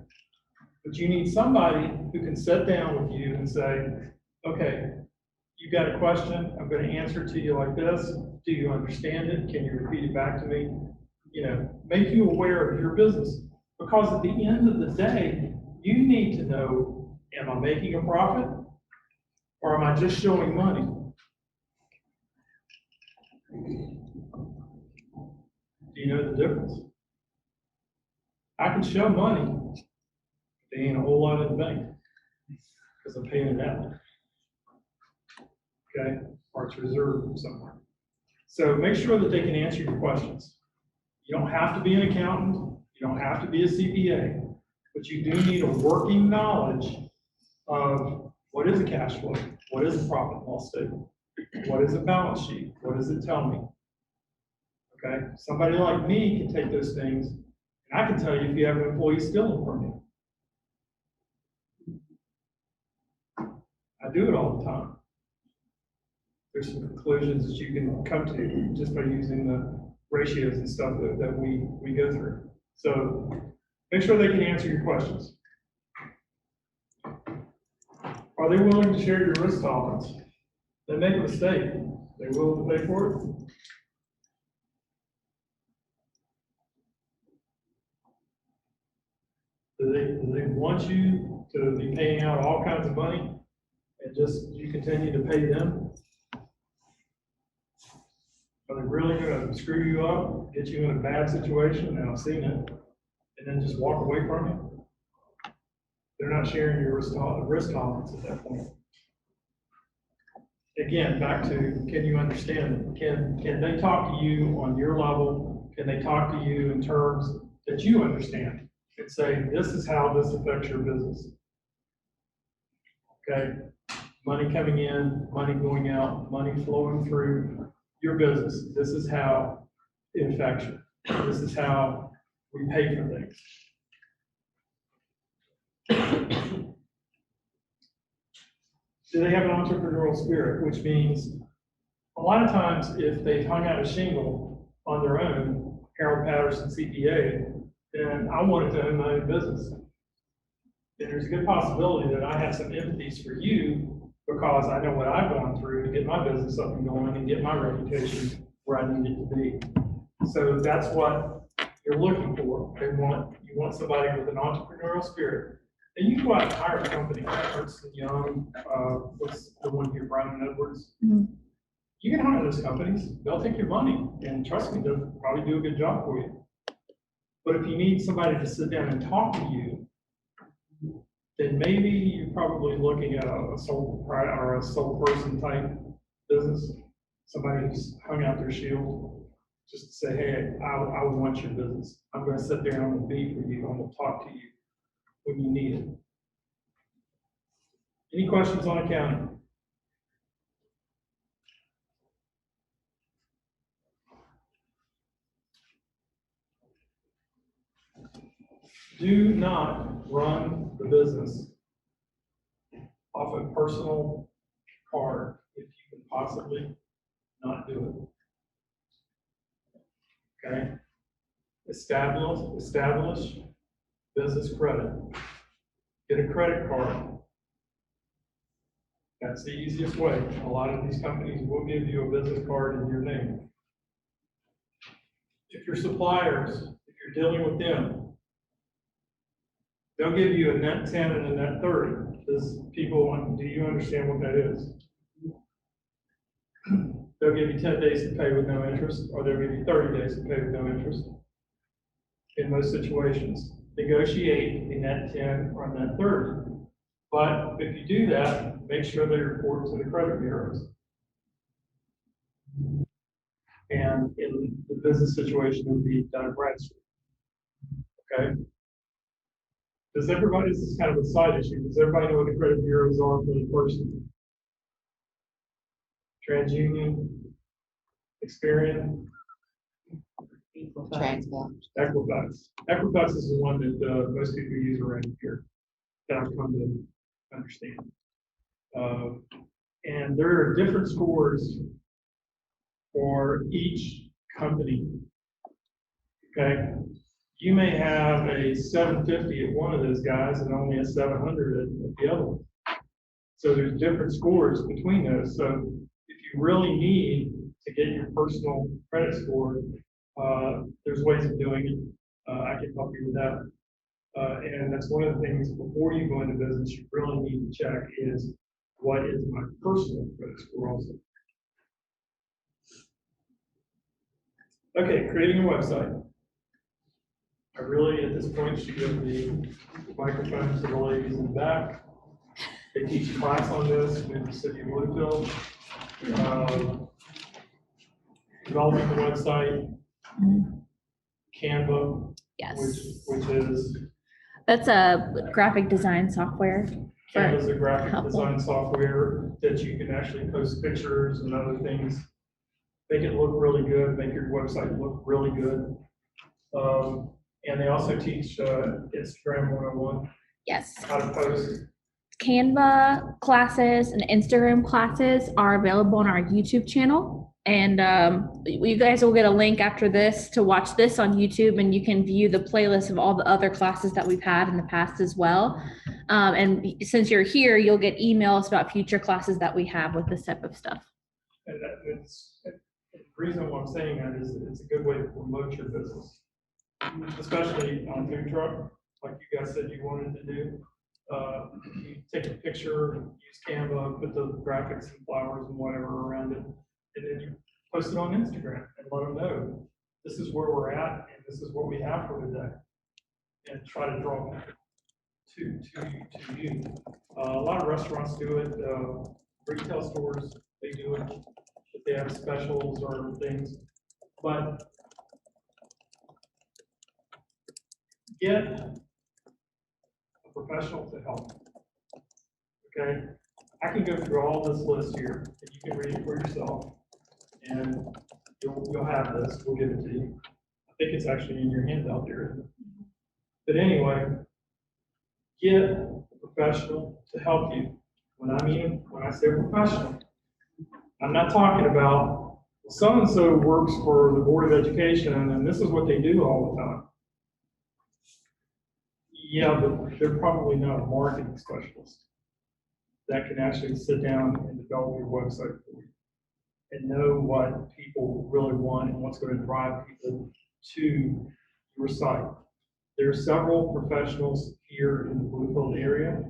S2: But you need somebody who can sit down with you and say, okay, you got a question, I'm going to answer it to you like this. Do you understand it? Can you repeat it back to me? You know, make you aware of your business. Because at the end of the day, you need to know, am I making a profit? Or am I just showing money? Do you know the difference? I can show money, but there ain't a whole lot in the bank because I'm paying it out. Okay, or it's reserved somewhere. So make sure that they can answer your questions. You don't have to be an accountant, you don't have to be a CPA, but you do need a working knowledge of what is a cash flow, what is a profit and loss statement, what is a balance sheet, what does it tell me? Okay, somebody like me can take those things, and I can tell you if you have an employee stealing from you. I do it all the time. There's some conclusions that you can come to just by using the ratios and stuff that we go through. So make sure they can answer your questions. Are they willing to share your risk tolerance? They make a mistake, they willing to pay for it? Do they want you to be paying out all kinds of money and just you continue to pay them? Are they really going to screw you up, get you in a bad situation, and I've seen it, and then just walk away from you? They're not sharing your risk tolerance at that point. Again, back to, can you understand? Can they talk to you on your level? Can they talk to you in terms that you understand and say, this is how this affects your business? Okay, money coming in, money going out, money flowing through your business. This is how it affects you. This is how we pay for things. Do they have an entrepreneurial spirit? Which means a lot of times if they've hung out a shingle on their own, Harold Patterson CPA, then I wanted to own my own business. And there's a good possibility that I have some empathies for you because I know what I've gone through to get my business up and going and get my reputation where I need it to be. So that's what you're looking for. You want somebody with an entrepreneurial spirit. And you go out and hire a company, Ernst & Young, what's the one here, Brown & Edwards?
S8: Mhm.
S2: You can hire those companies. They'll take your money, and trust me, they'll probably do a good job for you. But if you need somebody to sit down and talk to you, then maybe you're probably looking at a sole or a sole person type business. Somebody who's hung out their shield, just to say, hey, I want your business. I'm going to sit there and I'm going to be for you. I'm going to talk to you when you need it. Any questions on accounting? Do not run the business off a personal card if you can possibly not do it. Okay? Establish business credit. Get a credit card. That's the easiest way. A lot of these companies will give you a business card in your name. If your suppliers, if you're dealing with them, they'll give you a net 10 and a net 30. Do you understand what that is? They'll give you 10 days to pay with no interest, or they'll give you 30 days to pay with no interest. In most situations, negotiate a net 10 or a net 30. But if you do that, make sure they report to the credit bureaus. And in the business situation, it would be Dun & Bradstreet. Okay? This is kind of a side issue. Does everybody know what the credit bureaus are for the person? TransUnion, Experian,
S4: Transfer.
S2: Equifax. Equifax is the one that most people use around here that I've come to understand. And there are different scores for each company. Okay, you may have a 750 at one of those guys and only a 700 at the other one. So there's different scores between those. So if you really need to get your personal credit score, there's ways of doing it. I can help you with that. And that's one of the things before you go into business, you really need to check is what is my personal credit score also. Okay, creating a website. I really, at this point, should give the microphone to the ladies in the back. They teach a class on this in the city of Louisville. Developing the website, Canva,
S8: Yes.
S2: which is
S8: That's a graphic design software.
S2: Canva is a graphic
S8: helpful.
S2: design software that you can actually post pictures and other things. Make it look really good, make your website look really good. And they also teach Instagram 101,
S8: Yes.
S2: how to post.
S8: Canva classes and Instagram classes are available on our YouTube channel. And you guys will get a link after this to watch this on YouTube, and you can view the playlist of all the other classes that we've had in the past as well. And since you're here, you'll get emails about future classes that we have with this type of stuff.
S2: And the reason why I'm saying that is it's a good way to promote your business, especially on food truck, like you guys said you wanted to do. You take a picture, use Canva, put the graphics and flowers and whatever around it, and then you post it on Instagram and let them know this is where we're at and this is what we have for today, and try to draw to you. A lot of restaurants do it. Retail stores, they do it if they have specials or things. But get a professional to help. Okay, I can go through all this list here, and you can read it for yourself, and you'll have this. We'll give it to you. I think it's actually in your handout there, isn't it? But anyway, get a professional to help you. When I say professional, I'm not talking about so-and-so works for the Board of Education, and this is what they do all the time. Yeah, but they're probably not a marketing specialist that can actually sit down and develop your website for you and know what people really want and what's going to drive people to your site. There are several professionals here in the Bluefield area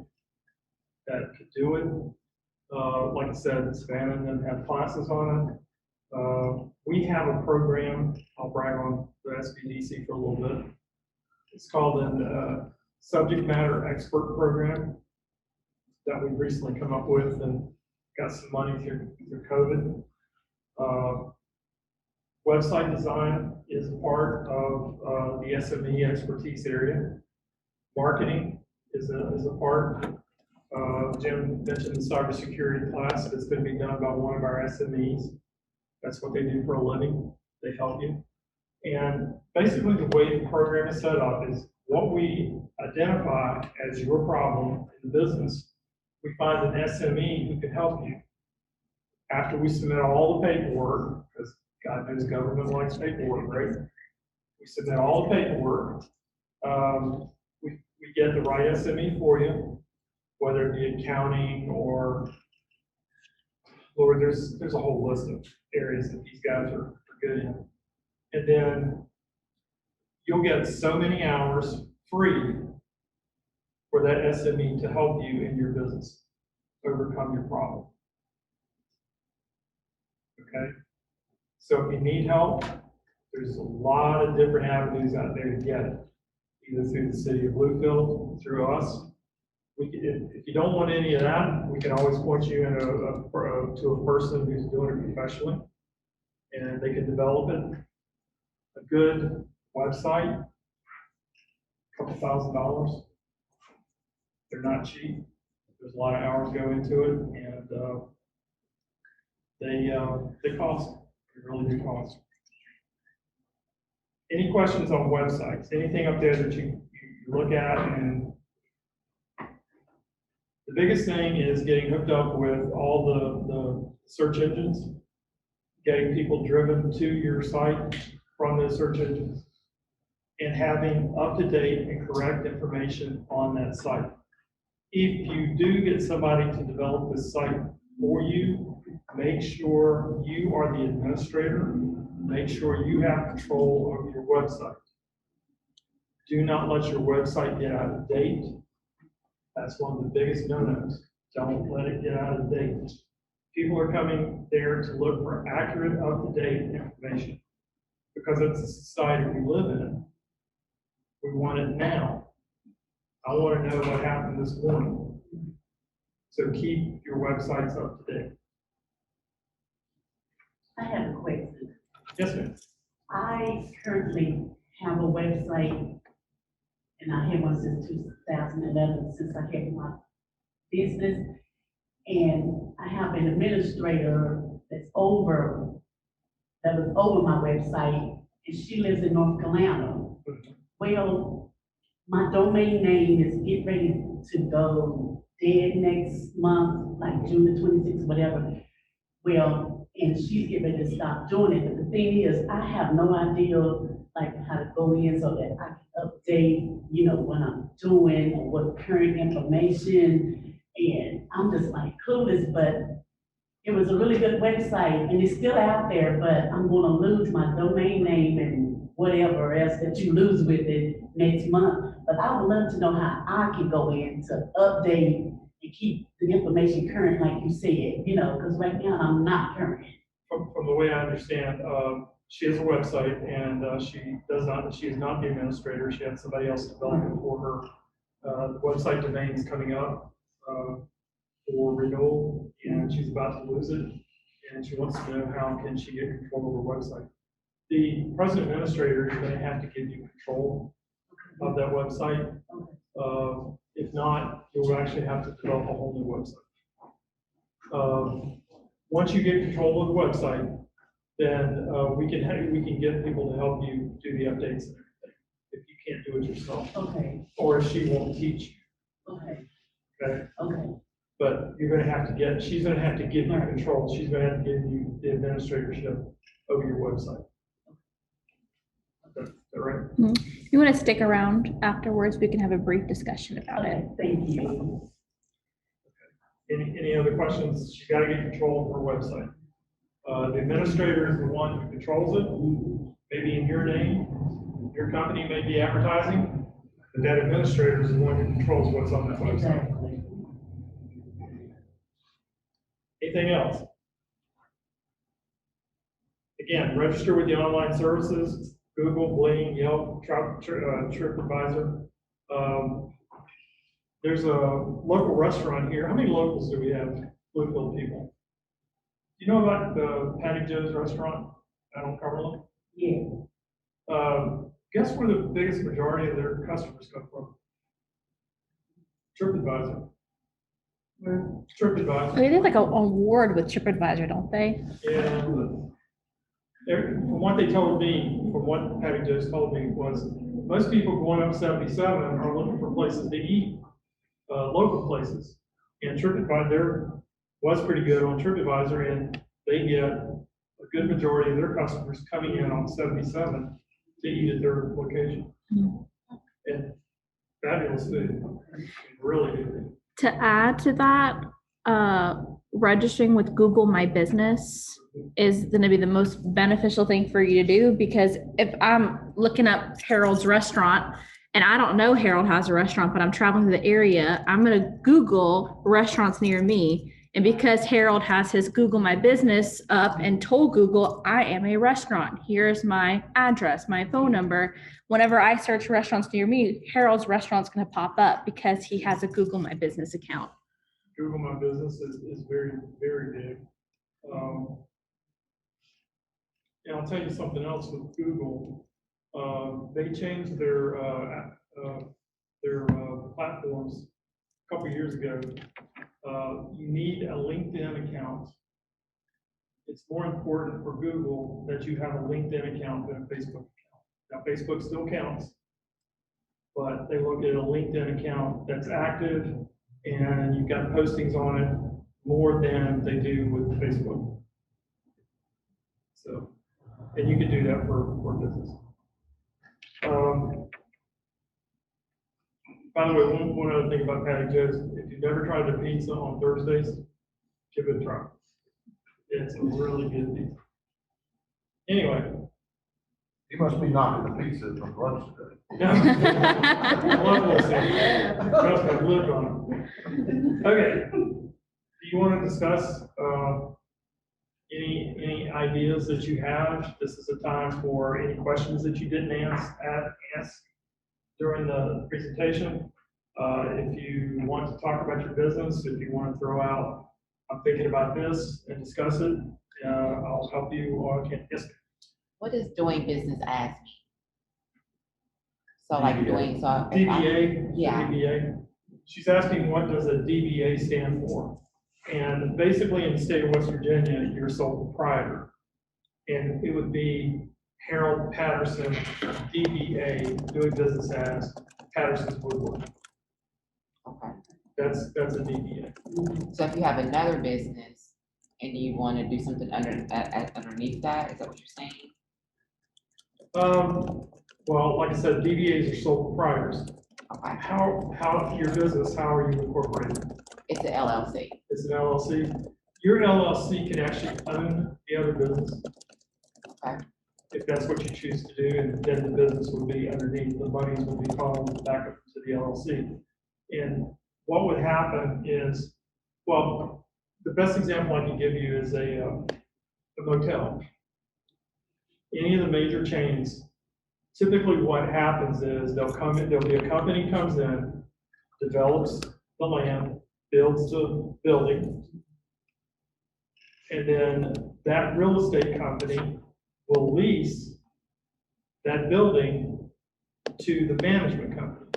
S2: that could do it. Like I said, Savannah and them have classes on it. We have a program, I'll brag on the SBDC for a little bit. It's called an subject matter expert program that we've recently come up with and got some money through COVID. Website design is part of the SME expertise area. Marketing is a part. Jim mentioned the cybersecurity class that's going to be done by one of our SMEs. That's what they do for a living. They help you. And basically the way the program is set up is what we identify as your problem in the business, we find an SME who can help you. After we submit all the paperwork, because God knows government likes paperwork, right? We submit all the paperwork. We get the right SME for you, whether it be accounting or, Lord, there's a whole list of areas that these guys are good in. And then you'll get so many hours free for that SME to help you in your business, overcome your problem. Okay? So if you need help, there's a lot of different avenues out there to get it, either through the city of Bluefield, through us. If you don't want any of that, we can always point you in to a person who's doing it professionally, and they can develop it. A good website, $2,000. They're not cheap. There's a lot of hours go into it, and they cost. They really do cost. Any questions on websites? Anything up there that you look at? And the biggest thing is getting hooked up with all the search engines, getting people driven to your site from those search engines, and having up-to-date and correct information on that site. If you do get somebody to develop this site for you, make sure you are the administrator. Make sure you have control over your website. Do not let your website get out of date. That's one of the biggest no-nos. Don't let it get out of date. People are coming there to look for accurate, up-to-date information because it's the society we live in. We want it now. I want to know what happened this morning. So keep your websites up to date.
S6: I have a question.
S2: Yes, ma'am.
S6: I currently have a website, and I had one since 2011, since I had my business. And I have an administrator that was over my website, and she lives in North Carolina. Well, my domain name is getting ready to go dead next month, like June the 26th, whatever. Well, and she's getting ready to stop doing it. But the thing is, I have no idea like how to go in so that I can update, what I'm doing or what current information. And I'm just like clueless, but it was a really good website and it's still out there, but I'm gonna lose my domain name and whatever else that you lose with it next month. But I would love to know how I can go in to update and keep the information current, like you said, because right now I'm not current.
S2: From the way I understand, she has a website and she is not the administrator. She had somebody else develop it for her. The website domain is coming up for renewal, and she's about to lose it. And she wants to know how can she get control of her website. The president administrator is going to have to give you control of that website. If not, you'll actually have to develop a whole new website. Once you get control of the website, then we can get people to help you do the updates and everything, if you can't do it yourself.
S6: Okay,
S2: Or if she won't teach you.
S6: okay,
S2: Okay?
S6: okay.
S2: But she's gonna have to give you control. She's gonna have to give you the administratorship over your website. Is that right?
S8: If you want to stick around afterwards, we can have a brief discussion about it.
S6: Okay, thank you.
S2: Any other questions? She's gotta get control of her website. The administrator is the one who controls it, maybe in your name. Your company may be advertising, but that administrator is the one who controls what's on that website.
S6: Exactly.
S2: Anything else? Again, register with the online services, Google, Bling, Yelp, TripAdvisor. There's a local restaurant here. How many locals do we have, Bluefield people? Do you know about the Patty Joe's restaurant out on Cumberland?
S6: Yeah.
S2: Guess where the biggest majority of their customers come from? TripAdvisor. TripAdvisor.
S8: They did like an award with TripAdvisor, don't they?
S2: And from what they told me, from what Patty Joe's told me, was most people going up 77 are looking for places to eat, local places. And TripAdvisor was pretty good on TripAdvisor, and they get a good majority of their customers coming in on 77 to eat at their location. And fabulous food, really good food.
S8: To add to that, registering with Google My Business is going to be the most beneficial thing for you to do, because if I'm looking up Harold's restaurant and I don't know Harold has a restaurant, but I'm traveling to the area, I'm going to Google restaurants near me. And because Harold has his Google My Business up and told Google, I am a restaurant, here's my address, my phone number. Whenever I search restaurants near me, Harold's restaurant's going to pop up because he has a Google My Business account.
S2: Google My Business is very, very big. And I'll tell you something else with Google. They changed their platforms a couple years ago. You need a LinkedIn account. It's more important for Google that you have a LinkedIn account than a Facebook account. Now, Facebook still counts, but they look at a LinkedIn account that's active and you've got postings on it more than they do with Facebook. So, and you can do that for business. By the way, one other thing about Patty Joe's, if you've never tried the pizza on Thursdays, give it a try. It's a really good pizza. Anyway.
S3: You must be knocking the pizza from lunch today.
S2: No. I love those things. Trust me, I've lived on them. Okay. Do you want to discuss any ideas that you have? This is a time for any questions that you didn't ask during the presentation. If you want to talk about your business, if you want to throw out, I'm thinking about this and discuss it, I'll help you or I can. Yes.
S4: What does doing business as me? So like doing, so. if I-
S2: DBA?
S4: Yeah.
S2: DBA. She's asking what does a DBA stand for? And basically in the state of West Virginia, you're a sole proprietor. And it would be Harold Patterson, DBA, doing business as Patterson's Woodwork.
S4: Okay.
S2: That's a DBA.
S4: So if you have another business and you want to do something underneath that, is that what you're saying?
S2: Well, like I said, DBAs are sole proprietors.
S4: Okay,
S2: How your business, how are you incorporated?
S4: it's an LLC.
S2: It's an LLC. Your LLC can actually own the other business.
S4: Okay.
S2: If that's what you choose to do, and then the business would be underneath, the monies would be funneled back up to the LLC. And what would happen is, well, the best example I can give you is a motel. Any of the major chains, typically what happens is they'll come in, there'll be a company comes in, develops the land, builds the building, and then that real estate company will lease that building to the management company.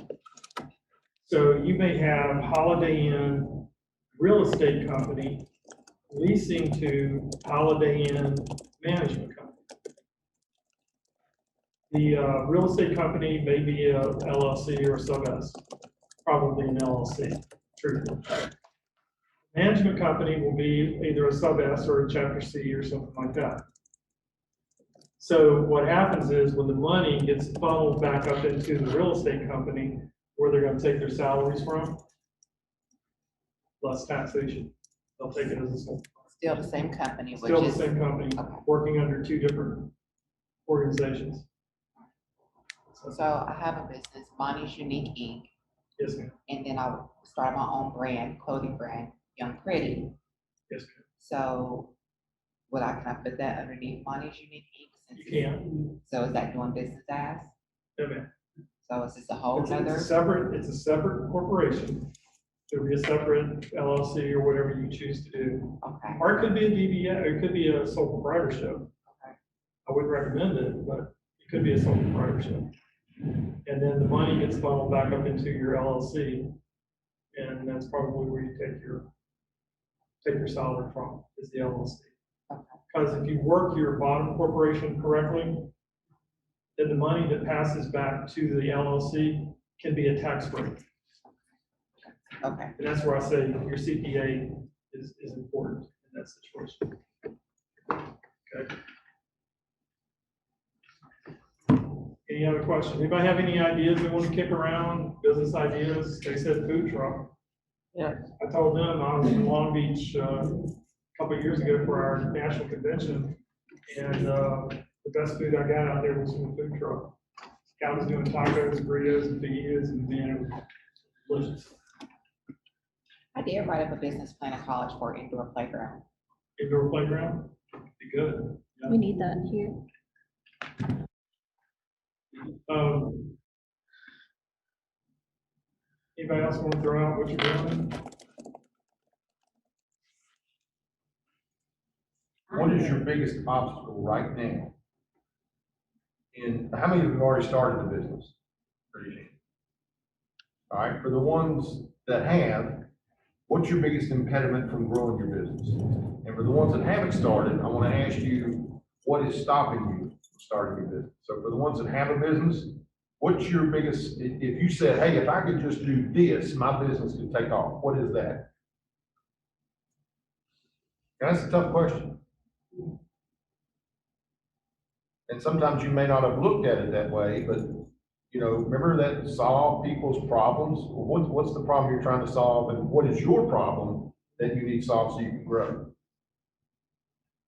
S2: So you may have Holiday Inn Real Estate Company leasing to Holiday Inn Management Company. The real estate company may be a LLC or sub-S, probably an LLC, truthfully. Management company will be either a sub-S or a Chapter C or something like that. So what happens is when the money gets funneled back up into the real estate company, where they're going to take their salaries from, less taxation. They'll take it as a sole.
S4: Still the same company, which
S2: Still the
S4: is,
S2: same company,
S4: Okay.
S2: working under two different organizations.
S4: so I have a business, Bonnie's Unique Inc.
S2: Yes, ma'am.
S4: And then I started my own brand, clothing brand, Young Pretty.
S2: Yes, ma'am.
S4: So can I put that underneath Bonnie's Unique Inc.? since
S2: You can.
S4: So is that doing business as?
S2: No, ma'am.
S4: So is this a whole
S2: It's
S4: nother?
S2: it's a separate corporation. There'll be a separate LLC or whatever you choose to do.
S4: Okay,
S2: Or it could be a DBA, or it could be a sole proprietorship.
S4: Okay.
S2: I wouldn't recommend it, but it could be a sole proprietorship. And then the money gets funneled back up into your LLC. And that's probably where you take your salary from, is the LLC.
S4: okay,
S2: Because if you work your bottom corporation correctly, then the money that passes back to the LLC can be a tax break.
S4: Okay.
S2: And that's where I say your CPA is important in that situation. Okay. Any other questions? Anybody have any ideas they want to kick around, business ideas? They said food truck.
S5: Yeah.
S2: I told them I was in Long Beach, a couple of years ago for our national convention. And, the best food I got out there was from a food truck. Guy was doing tacos, burritos, and fajitas, and man, it was delicious.
S4: I did write up a business plan in college for indoor playground.
S2: Indoor playground, be good. Yeah.
S8: We need that here.
S2: Anybody else want to throw out what you're doing?
S3: What is your biggest obstacle right now? And how many of you have already started the business? Raise your hand. All right, for the ones that have, what's your biggest impediment from growing your business? And for the ones that haven't started, I want to ask you, what is stopping you from starting your business? So for the ones that have a business, what's your biggest, if you said, hey, if I could just do this, my business could take off, what is that? That's a tough question. And sometimes you may not have looked at it that way, but, you know, remember that solve people's problems. What's the problem you're trying to solve, and what is your problem that you need solved so you can grow?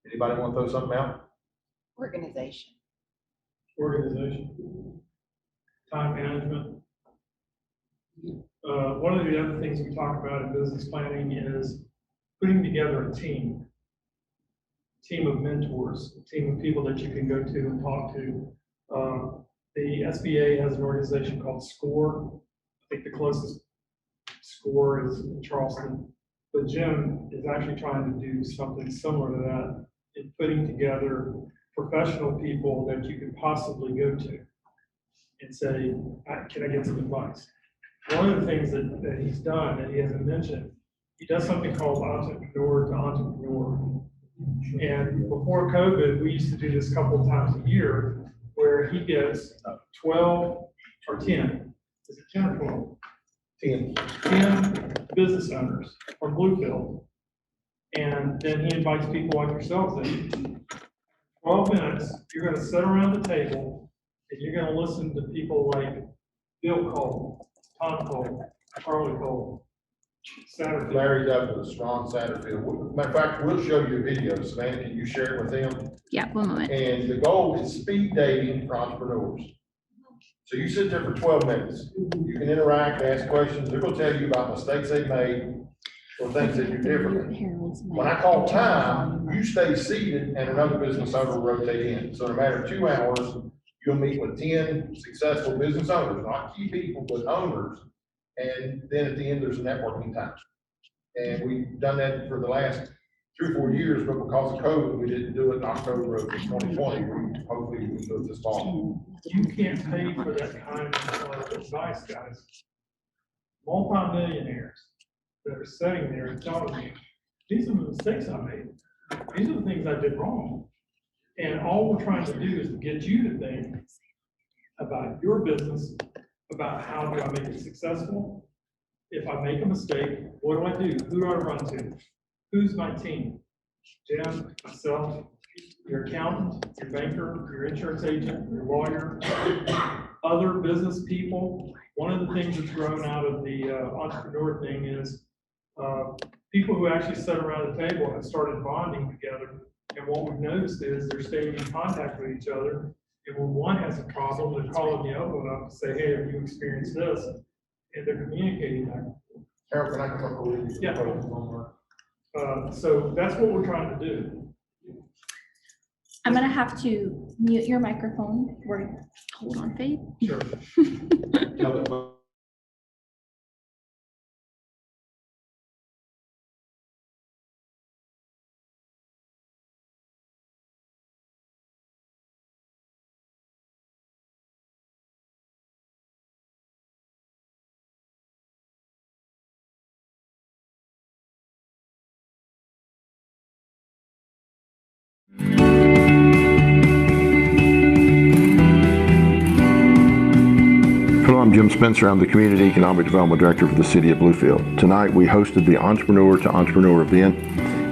S3: Anybody want to throw something out?
S4: Organization.
S2: Organization, time management. One of the other things we talk about in business planning is putting together a team of mentors, a team of people that you can go to and talk to. The SBA has an organization called SCORE. I think the closest SCORE is in Charleston, but Jim is actually trying to do something similar to that in putting together professional people that you could possibly go to and say, can I get some advice? One of the things that he's done that he hasn't mentioned, he does something called entrepreneur to entrepreneur. And before COVID, we used to do this a couple of times a year where he gets 12 or 10, is it 10 or 12? 10 business owners from Bluefield. And then he invites people like yourselves in. 12 minutes, you're going to sit around the table and you're going to listen to people like Bill Cole, Tom Cole, Charlie Cole, Satterfield.
S3: Larry Douglas, Ron Satterfield. Matter of fact, we'll show you a video. Savannah, can you share it with them?
S8: Yeah, one moment.
S3: And the goal is speed dating for entrepreneurs. So you sit there for 12 minutes. You can interact, ask questions. They're going to tell you about mistakes they've made or things that you do differently. When I call time, you stay seated and another business owner will rotate in. So no matter 2 hours, you'll meet with 10 successful business owners, not key people, but owners. And then at the end, there's a networking time. And we've done that for the last 3 or 4 years, but because of COVID, we didn't do it in October of 2020. Hopefully we can do it this fall.
S2: You can't pay for that kind of advice, guys. Multi-millionaires that are sitting there and telling you, these are the mistakes I made. These are the things I did wrong. And all we're trying to do is to get you to think about your business, about how do I make it successful? If I make a mistake, what do I do? Who do I run to? Who's my team? Jim, myself, your accountant, your banker, your insurance agent, your lawyer, other business people. One of the things that's grown out of the entrepreneur thing is people who actually sit around the table and started bonding together. And what we've noticed is they're staying in contact with each other. And when one has a problem, they're calling the other one up to say, hey, have you experienced this? And they're communicating that.
S3: Harold, can I come up with you?
S2: Yeah. So that's what we're trying to do.
S8: I'm gonna have to mute your microphone. Hold on, Faith.
S2: Sure.
S1: I'm Jim Spencer. I'm the Community Economic Development Director for the City of Bluefield. Tonight, we hosted the Entrepreneur to Entrepreneur event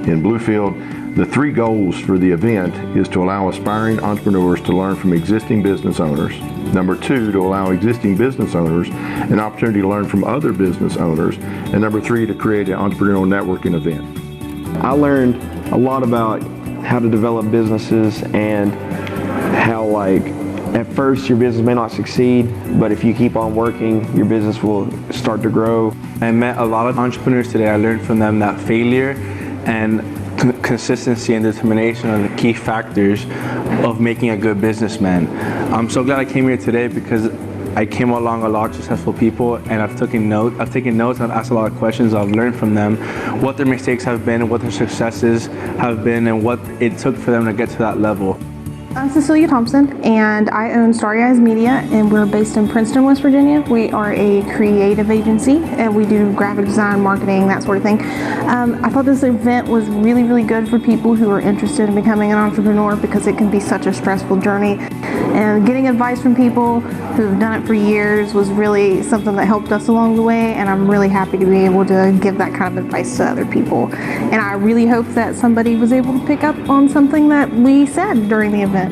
S1: in Bluefield. The 3 goals for the event is to allow aspiring entrepreneurs to learn from existing business owners. Number 2, to allow existing business owners an opportunity to learn from other business owners. And number 3, to create an entrepreneurial networking event.
S9: I learned a lot about how to develop businesses and how, like, at first your business may not succeed, but if you keep on working, your business will start to grow.
S10: I met a lot of entrepreneurs today. I learned from them that failure and consistency and determination are the key factors of making a good businessman. I'm so glad I came here today because I came along a lot of successful people, and I've taken notes, I've asked a lot of questions, I've learned from them what their mistakes have been, what their successes have been, and what it took for them to get to that level.
S11: I'm Cecilia Thompson, and I own Starry Eyes Media, and we're based in Princeton, West Virginia. We are a creative agency, and we do graphic design, marketing, that sort of thing. I thought this event was really, really good for people who are interested in becoming an entrepreneur because it can be such a stressful journey. And getting advice from people who've done it for years was really something that helped us along the way, and I'm really happy to be able to give that kind of advice to other people. And I really hope that somebody was able to pick up on something that we said during the event.
S8: Okay,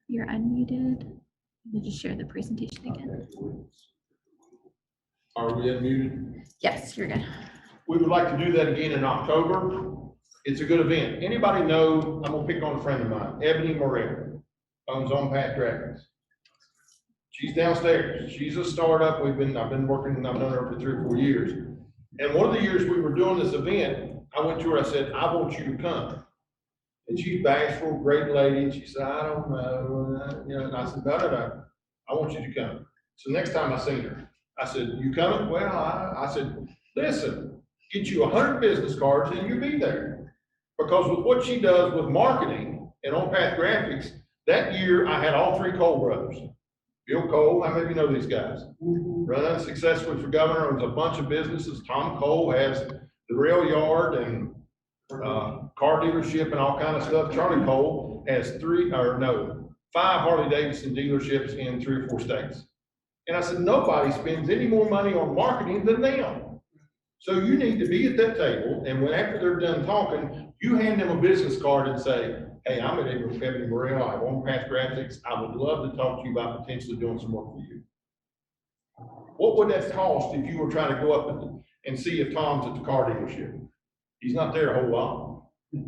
S8: you're unmuted. We'll just share the presentation again.
S1: Are we unmuted?
S8: Yes, you're good.
S1: We would like to do that again in October. It's a good event. Anybody know, I'm gonna pick on a friend of mine, Ebony Morel, owns On Path Graphics. She's downstairs. She's a startup. I've been working, I've known her for 3 or 4 years. And one of the years we were doing this event, I went to her, I said, I want you to come. And she's bashful, great lady, and she said, I don't know, you know, and I said, no, I want you to come. So next time I seen her, I said, you coming? Well, I said, listen, get you 100 business cards and you'll be there. Because with what she does with marketing and On Path Graphics, that year I had all 3 Cole brothers. Bill Cole, how many of you know these guys? Run unsuccessfully for governor, owns a bunch of businesses. Tom Cole has the rail yard and car dealership and all kind of stuff. Charlie Cole has 5 Harley Davidson dealerships in 3 or 4 states. And I said, nobody spends any more money on marketing than them. So you need to be at that table, and when after they're done talking, you hand them a business card and say, hey, I'm at Ebony Morel, I have On Path Graphics. I would love to talk to you about potentially doing some work for you. What would that cost if you were trying to go up and see if Tom's at the car dealership? He's not there a whole lot.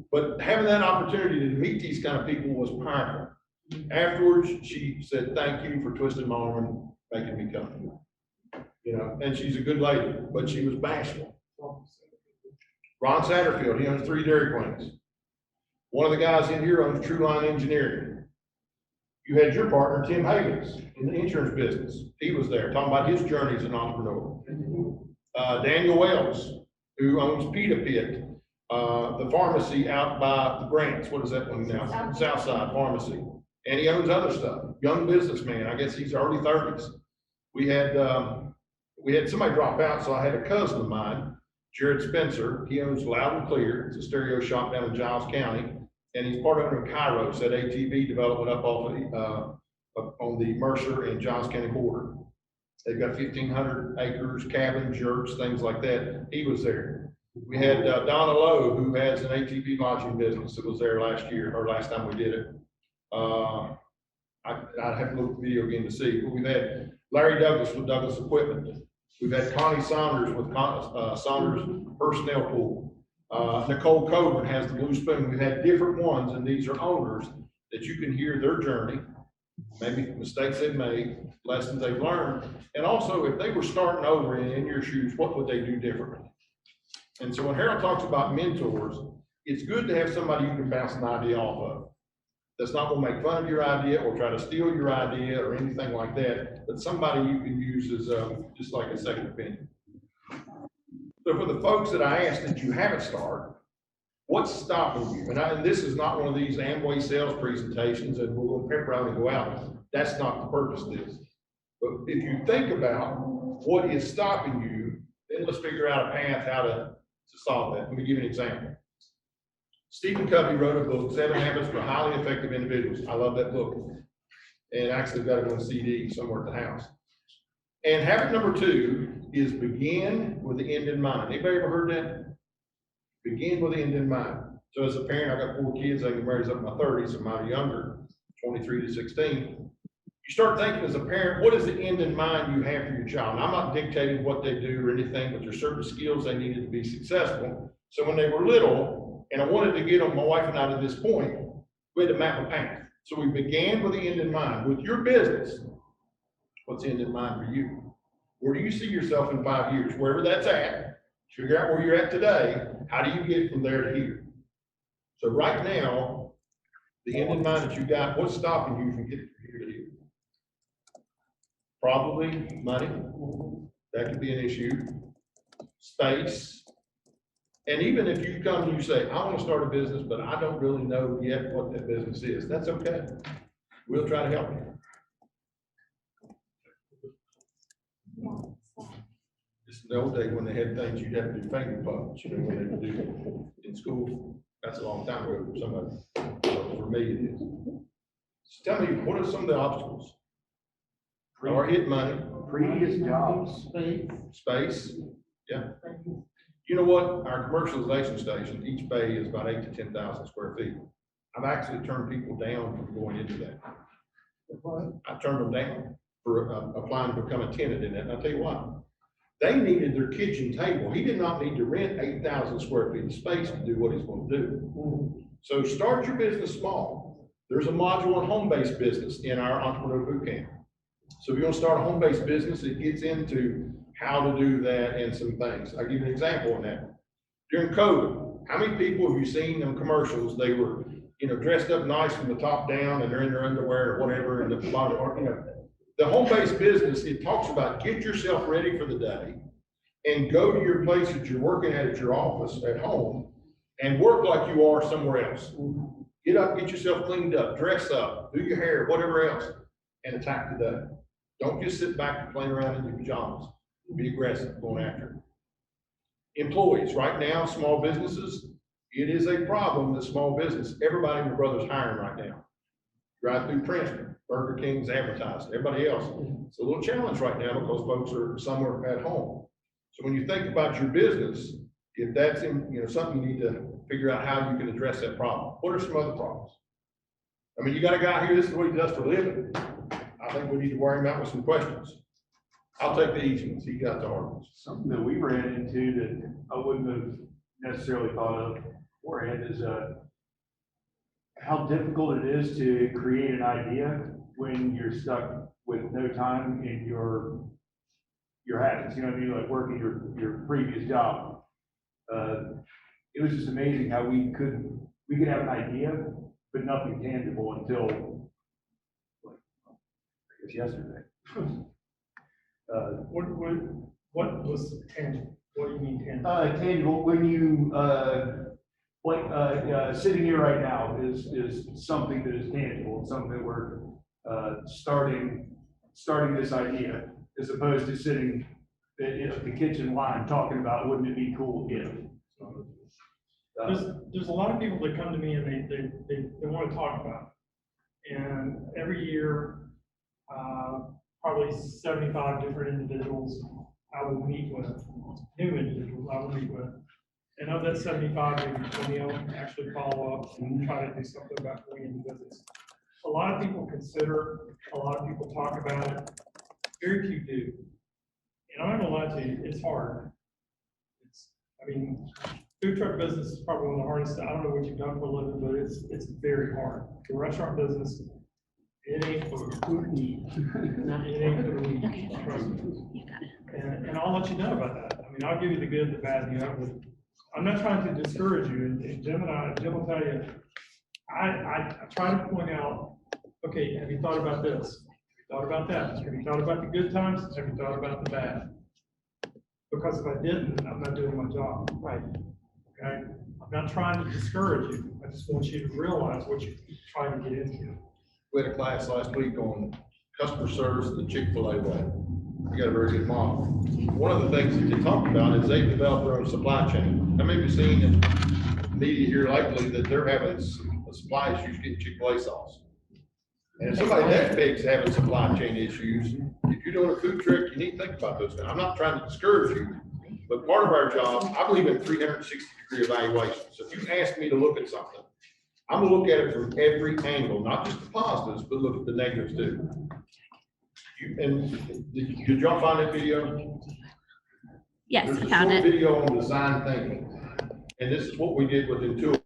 S1: But having that opportunity to meet these kind of people was powerful. Afterwards, she said, thank you for twisting my arm and making me come. You know, and she's a good lady, but she was bashful. Ron Satterfield, he owns 3 Dairy Queens. One of the guys in here owns True Line Engineering. You had your partner, Tim Havens, in the insurance business. He was there, talking about his journey as an entrepreneur. Daniel Wells, who owns Pita Pit, the pharmacy out by the Grants. What is that one now? Southside Pharmacy. And he owns other stuff. Young businessman. I guess he's early 30s. We had somebody drop out, so I had a cousin of mine, Jared Spencer. He owns Loud and Clear. It's a stereo shop down in Giles County. And he's part owner of Kairos, that ATV development up off of on the Mercer and Giles County border. They've got 1,500 acres, cabins, yurts, things like that. He was there. We had Donna Lowe, who has an ATV lodging business that was there last year, or last time we did it. I'd have to look at the video again to see. But we've had Larry Douglas with Douglas Equipment. We've had Connie Saunders with Saunders Personnel Pool. Nicole Coburn has the Blue Spoon. We've had different ones, and these are owners that you can hear their journey, maybe mistakes they've made, lessons they've learned, and also if they were starting over in your shoes, what would they do differently? And so when Harold talks about mentors, it's good to have somebody you can bounce an idea off of. That's not going to make fun of your idea or try to steal your idea or anything like that, but somebody you can use as just like a second opinion. So for the folks that I asked that you haven't started, What's stopping you? And this is not one of these Amway sales presentations and we're gonna pepper out and go out. That's not the purpose of this. But if you think about what is stopping you, then let's figure out a path how to solve that. Let me give you an example. Stephen Covey wrote a book, 7 Habits for Highly Effective Individuals. I love that book. And actually got it on CD somewhere at the house. And habit number 2 is begin with the end in mind. Anybody ever heard that? Begin with the end in mind. So as a parent, I got 4 kids. I can marry up in my 30s, so mine are younger, 23 to 16. You start thinking as a parent, what is the end in mind you have for your child? And I'm not dictating what they do or anything, but there's certain skills they needed to be successful. So when they were little, and I wanted to get them, my wife and I, to this point, we had to map a path. So we began with the end in mind. With your business, what's the end in mind for you? Where do you see yourself in 5 years? Wherever that's at, figure out where you're at today. How do you get from there to here? So right now, the end in mind that you got, what's stopping you from getting from here to here? Probably money. That could be an issue. Space. And even if you come and you say, I want to start a business, but I don't really know yet what that business is, that's okay. We'll try to help you. Just in the old day when they had things you'd have to do finger puppets, you know, when they would do in school. That's a long time ago for somebody. For me, it is. So tell me, what are some of the obstacles? Or hit money.
S12: Previous jobs.
S1: Space. Yeah. You know what? Our commercialization station, each bay is about 8,000 to 10,000 square feet. I've actually turned people down from going into that. I turned them down for applying to become a tenant in that. And I'll tell you why. They needed their kitchen table. He did not need to rent 8,000 square feet of space to do what he's going to do. So start your business small. There's a module on home-based business in our entrepreneur boot camp. So if you're going to start a home-based business, it gets into how to do that and some things. I'll give you an example on that. During COVID, how many people have you seen in commercials? They were, you know, dressed up nice from the top down and they're in their underwear or whatever, and the bottom, or, you know, the home-based business, it talks about get yourself ready for the day and go to your place that you're working at your office, at home, and work like you are somewhere else. Get up, get yourself cleaned up, dress up, do your hair, whatever else, and attack the day. Don't just sit back and play around in your pajamas. Be aggressive, going after it. Employees, right now, small businesses, it is a problem that small business, everybody and their brother's hiring right now. Drive through Princeton, Burger King's advertising, everybody else. It's a little challenge right now because folks are somewhere at home. So when you think about your business, if that's in, you know, something you need to figure out how you can address that problem. What are some other problems? I mean, you got a guy here, this is what he does for a living. I think we need to worry about with some questions. I'll take the easy ones. He got the hard ones.
S12: Something that we ran into that I wouldn't have necessarily thought of beforehand is how difficult it is to create an idea when you're stuck with no time in your habits. You know what I mean? Like working your previous job. It was just amazing how we could have an idea, but nothing tangible until like, I guess yesterday.
S2: What was tangible? What do you mean tangible?
S12: Tangible, when you, sitting here right now is something that is tangible, it's something that we're, starting this idea, as opposed to sitting at the kitchen line talking about, wouldn't it be cool if?
S2: There's a lot of people that come to me and they want to talk about it. And every year, probably 75 different individuals I will meet with, new individuals I will meet with. And of that 75, maybe 20 of them actually follow up and try to do something about going into business. A lot of people consider, a lot of people talk about it, very few do. And I'm not gonna lie to you, it's hard. Food truck business is probably one of the hardest. I don't know what you've done for a living, but it's very hard. The restaurant business, it ain't for who to eat. It ain't for who to eat, trust me. And I'll let you know about that. I mean, I'll give you the good, the bad, and the ugly. I'm not trying to discourage you, and Jim will tell you, I try to point out, okay, have you thought about this? Have you thought about that? Have you thought about the good times? Have you thought about the bad? Because if I didn't, I'm not doing my job.
S5: Right.
S2: Okay? I'm not trying to discourage you. I just want you to realize what you're trying to get into.
S1: We had a class last week on customer service the Chick-fil-A way. We got a very good model. One of the things that they talked about is they've developed their own supply chain. I may be seeing in media here lately that they're having supply issues getting Chick-fil-A sauce. And if somebody that big's having supply chain issues, if you're doing a food truck, you need to think about those things. I'm not trying to discourage you, but part of our job, I believe in 360-degree evaluation. So if you ask me to look at something, I'm gonna look at it from every angle, not just the positives, but look at the negatives too. Did y'all find that video?
S8: Yes,
S1: There's
S8: I
S1: a
S8: found
S1: short
S8: it.
S1: video on design thinking. And this is what we did with Intuit.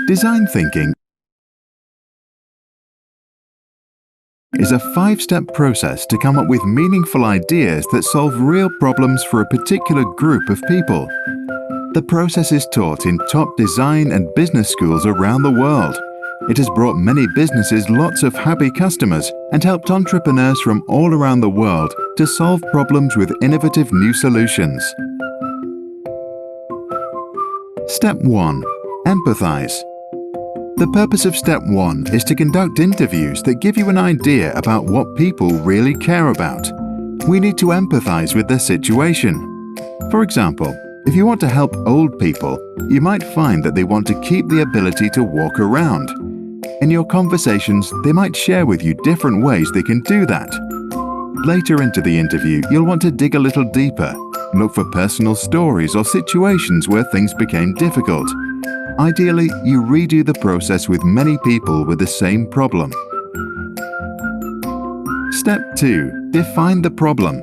S13: Design thinking is a 5-step process to come up with meaningful ideas that solve real problems for a particular group of people. The process is taught in top design and business schools around the world. It has brought many businesses lots of happy customers and helped entrepreneurs from all around the world to solve problems with innovative new solutions. Step 1. Empathize. The purpose of Step 1 is to conduct interviews that give you an idea about what people really care about. We need to empathize with their situation. For example, if you want to help old people, you might find that they want to keep the ability to walk around. In your conversations, they might share with you different ways they can do that. Later into the interview, you'll want to dig a little deeper, look for personal stories or situations where things became difficult. Ideally, you redo the process with many people with the same problem. Step 2. Define the problem.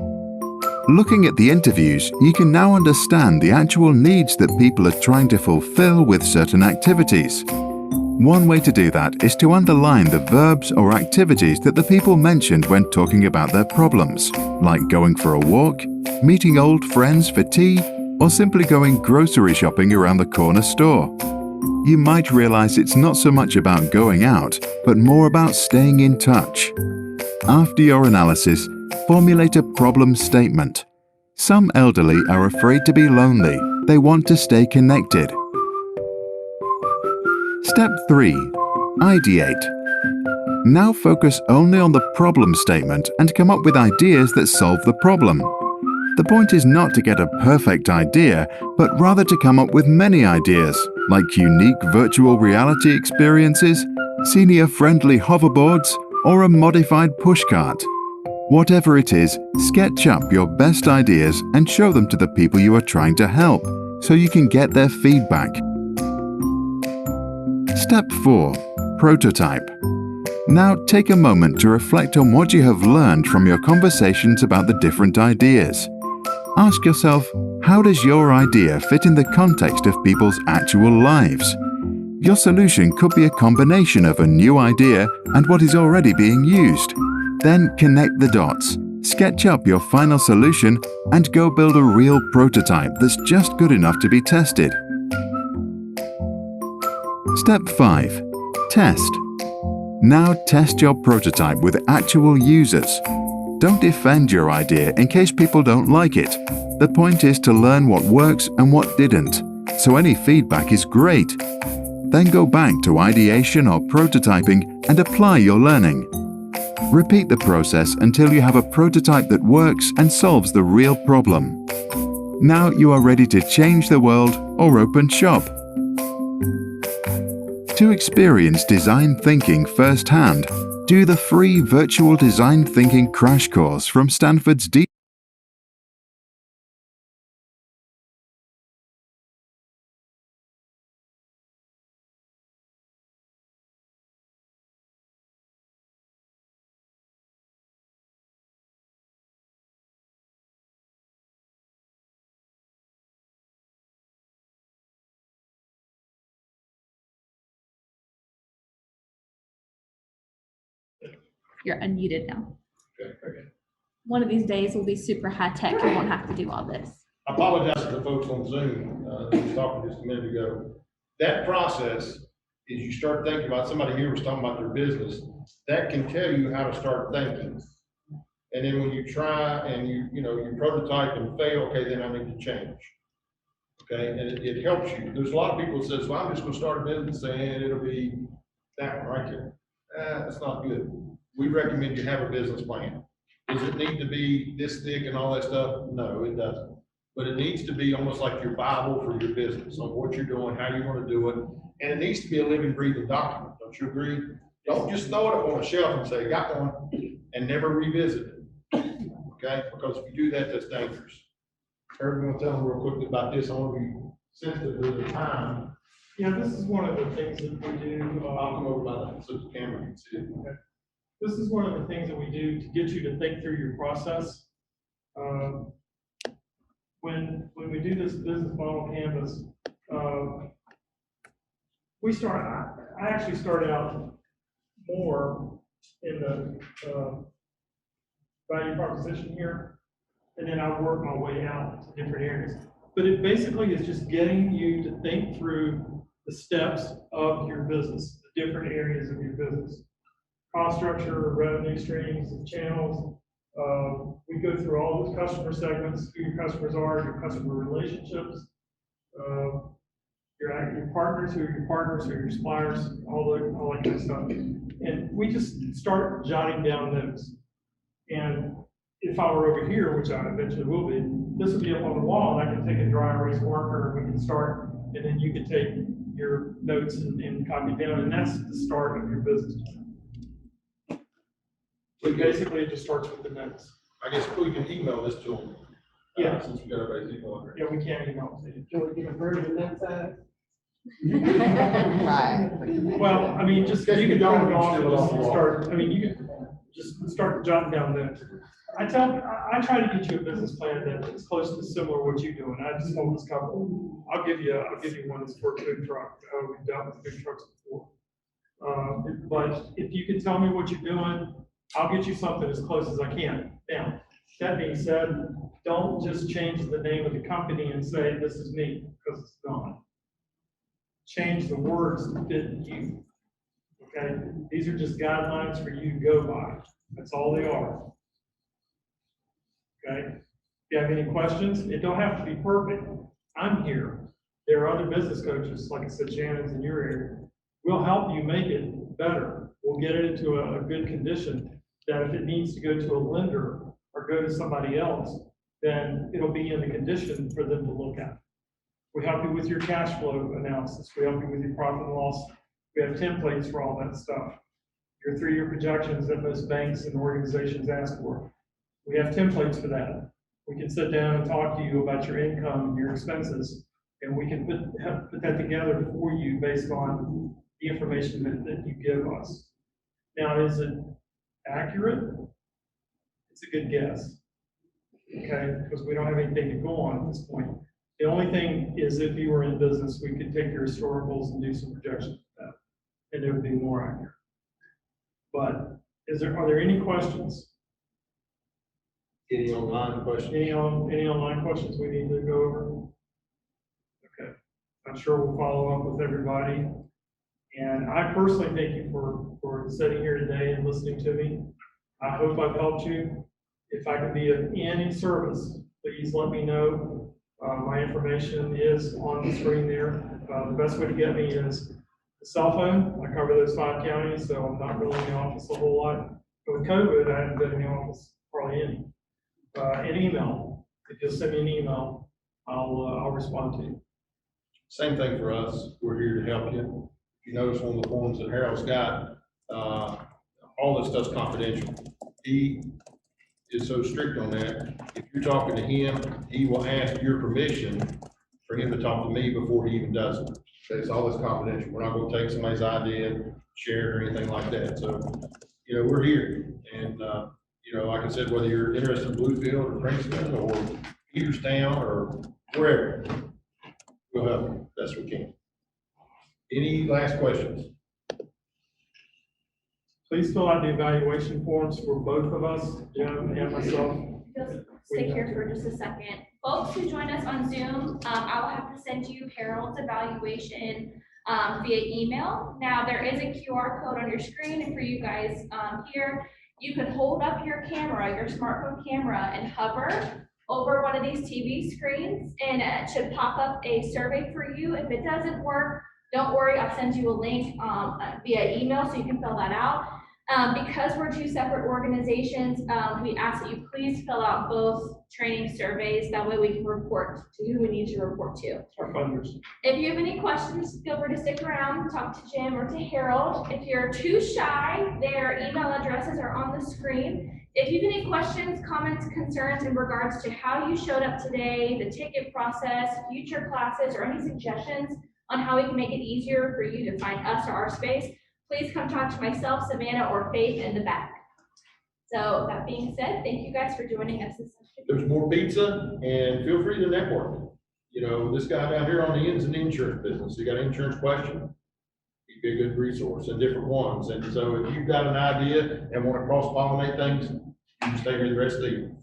S13: Looking at the interviews, you can now understand the actual needs that people are trying to fulfill with certain activities. One way to do that is to underline the verbs or activities that the people mentioned when talking about their problems, like going for a walk, meeting old friends for tea, or simply going grocery shopping around the corner store. You might realize it's not so much about going out, but more about staying in touch. After your analysis, formulate a problem statement. Some elderly are afraid to be lonely. They want to stay connected. Step 3. Ideate. Now focus only on the problem statement and come up with ideas that solve the problem. The point is not to get a perfect idea, but rather to come up with many ideas, like unique virtual reality experiences, senior-friendly hoverboards, or a modified pushcart. Whatever it is, sketch up your best ideas and show them to the people you are trying to help, so you can get their feedback. Step 4. Prototype. Now take a moment to reflect on what you have learned from your conversations about the different ideas. Ask yourself, how does your idea fit in the context of people's actual lives? Your solution could be a combination of a new idea and what is already being used. Then connect the dots, sketch up your final solution, and go build a real prototype that's just good enough to be tested. Step 5. Test. Now test your prototype with actual users. Don't defend your idea in case people don't like it. The point is to learn what works and what didn't, so any feedback is great. Then go back to ideation or prototyping and apply your learning. Repeat the process until you have a prototype that works and solves the real problem. Now you are ready to change the world or open shop. To experience design thinking firsthand, do the free virtual design thinking crash course from Stanford's
S8: You're unmuted now.
S1: Okay, okay.
S8: One of these days will be super high tech. You won't have to do all this.
S1: I apologize to the folks on Zoom, that was talking just a minute ago. That process is you start thinking about, somebody here was talking about their business, that can tell you how to start thinking. And then when you try and you prototype and fail, okay, then I need to change. Okay, and it helps you. There's a lot of people that says, well, I'm just gonna start a business and it'll be that one right there. That's not good. We recommend you have a business plan. Does it need to be this thick and all that stuff? No, it doesn't. But it needs to be almost like your Bible for your business, on what you're doing, how you want to do it. And it needs to be a living, breathing document. Don't you agree? Don't just throw it up on a shelf and say, got one, and never revisit it. Okay? Because if you do that, that's dangerous. Eric, want to tell them real quickly about this? I want to be sensitive to the time.
S2: Yeah, this is one of the things that we do.
S1: I'll come over by that so the camera can see it.
S2: Okay. This is one of the things that we do to get you to think through your process. When we do this business model canvas, I actually started out more in the value proposition here, and then I work my way out to different areas. But it basically is just getting you to think through the steps of your business, the different areas of your business. Cost structure, revenue streams, channels. We go through all those customer segments, who your customers are, your customer relationships, your partners, who are your partners, who are your suppliers, all that kind of stuff. And we just start jotting down notes. And if I were over here, which I eventually will be, this would be up on the wall, and I can take a dry erase marker, and we can start, and then you can take your notes and copy down, and that's the start of your business plan. So basically, it just starts with the notes.
S1: I guess we can email this to them.
S2: Yeah.
S1: Since we got everybody's email address.
S2: Yeah, we can't email it to you.
S4: Can we get a version that size? Right.
S2: Well, I mean, just, you can
S1: don't,
S2: drop it off
S1: you
S2: and
S1: can
S2: just
S1: still
S2: start, I mean, you can just start jotting down notes. I try to get you a business plan that is close to similar to what you're doing. I just want this covered. I'll give you one that's for a big truck. We've dealt with big trucks before. But if you can tell me what you're doing, I'll get you something as close as I can. Now, that being said, don't just change the name of the company and say, this is me, because it's not. Change the words to fit you. Okay? These are just guidelines for you to go by. That's all they are. Okay? If you have any questions, it don't have to be perfect. I'm here. There are other business coaches, like I said, Shannon's in your area. We'll help you make it better. We'll get it into a good condition that if it needs to go to a lender or go to somebody else, then it'll be in the condition for them to look at. We help you with your cash flow analysis. We help you with your profit and loss. We have templates for all that stuff. Your 3-year projections that most banks and organizations ask for. We have templates for that. We can sit down and talk to you about your income and your expenses, and we can put that together for you based on the information that you give us. Now, is it accurate? It's a good guess, okay? Because we don't have anything to go on at this point. The only thing is if you were in business, we could take your historicals and do some projections with that, and it would be more accurate. But are there any questions?
S1: Any online questions?
S2: Any online questions we need to go over? Okay. I'm sure we'll follow up with everybody. And I personally thank you for sitting here today and listening to me. I hope I've helped you. If I can be of any service, please let me know. My information is on the screen there. The best way to get me is the cell phone. I cover those 5 counties, so I'm not really in the office a whole lot. But with COVID, I haven't been in the office hardly any. And email. If you'll send me an email, I'll respond to you.
S1: Same thing for us. We're here to help you. If you notice one of the forms that Harold's got, all this stuff's confidential. He is so strict on that. If you're talking to him, he will ask your permission for him to talk to me before he even does it. So it's all this confidential. We're not gonna take somebody's idea, share it or anything like that. So, you know, we're here. And, you know, like I said, whether you're interested in Bluefield or Princeton or Peterstown or wherever, we'll help you best we can. Any last questions?
S2: Please fill out the evaluation forms for both of us, Jim and myself.
S8: Just stay here for just a second. Folks who joined us on Zoom, I will have to send you Harold's evaluation via email. Now, there is a QR code on your screen, and for you guys here, you can hold up your camera, your smartphone camera, and hover over one of these TV screens, and it should pop up a survey for you. If it doesn't work, don't worry, I'll send you a link via email so you can fill that out. Because we're 2 separate organizations, we ask that you please fill out both training surveys. That way we can report to who we need to report to.
S2: Our funders.
S8: If you have any questions, feel free to stick around, talk to Jim or to Harold. If you're too shy, their email addresses are on the screen. If you have any questions, comments, concerns in regards to how you showed up today, the ticket process, future classes, or any suggestions on how we can make it easier for you to find us or our space, please come talk to myself, Savannah, or Faith in the back. So that being said, thank you guys for joining us this session.
S1: There's more pizza, and feel free to network. You know, this guy down here on the end's in the insurance business. You got an insurance question? He'd be a good resource and different ones. And so if you've got an idea and want to cross-pollinate things, you can stay here the rest of the evening.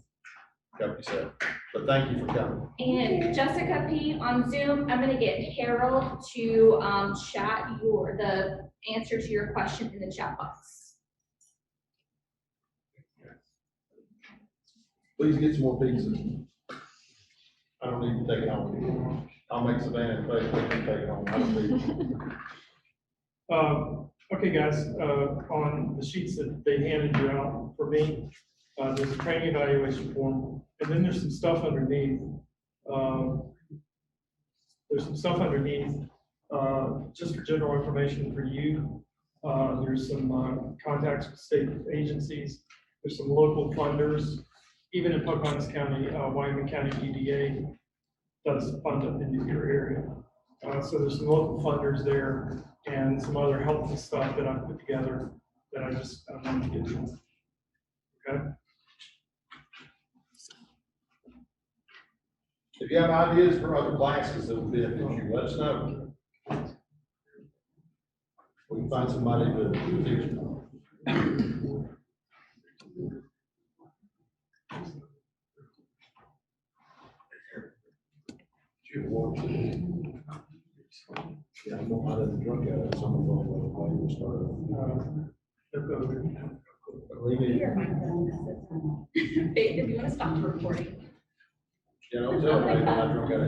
S1: Help yourself. But thank you for coming.
S8: And Jessica P. on Zoom, I'm gonna get Harold to chat the answer to your question in the chat box.
S1: Please get some more pizza. I don't need to take it home. I'll make Savannah and Faith let me take it home. I don't need it.
S2: Okay, guys, on the sheets that they handed you out for me, there's a training evaluation form, and then there's some stuff underneath. Just for general information for you. There's some contacts with state agencies. There's some local funders. Even in Pocahontas County, Wyoming County EDA does fund up into your area. So there's some local funders there and some other helpful stuff that I've put together that I wanted to get to. Okay.
S1: If you have ideas for other classes that would benefit you, let us know. We can find somebody to teach you. Yeah, I'm not out of the drunk out of some of them, why you started.
S8: Faith, if you want to stop the recording.
S1: You know, tell me, I'm not drunk out of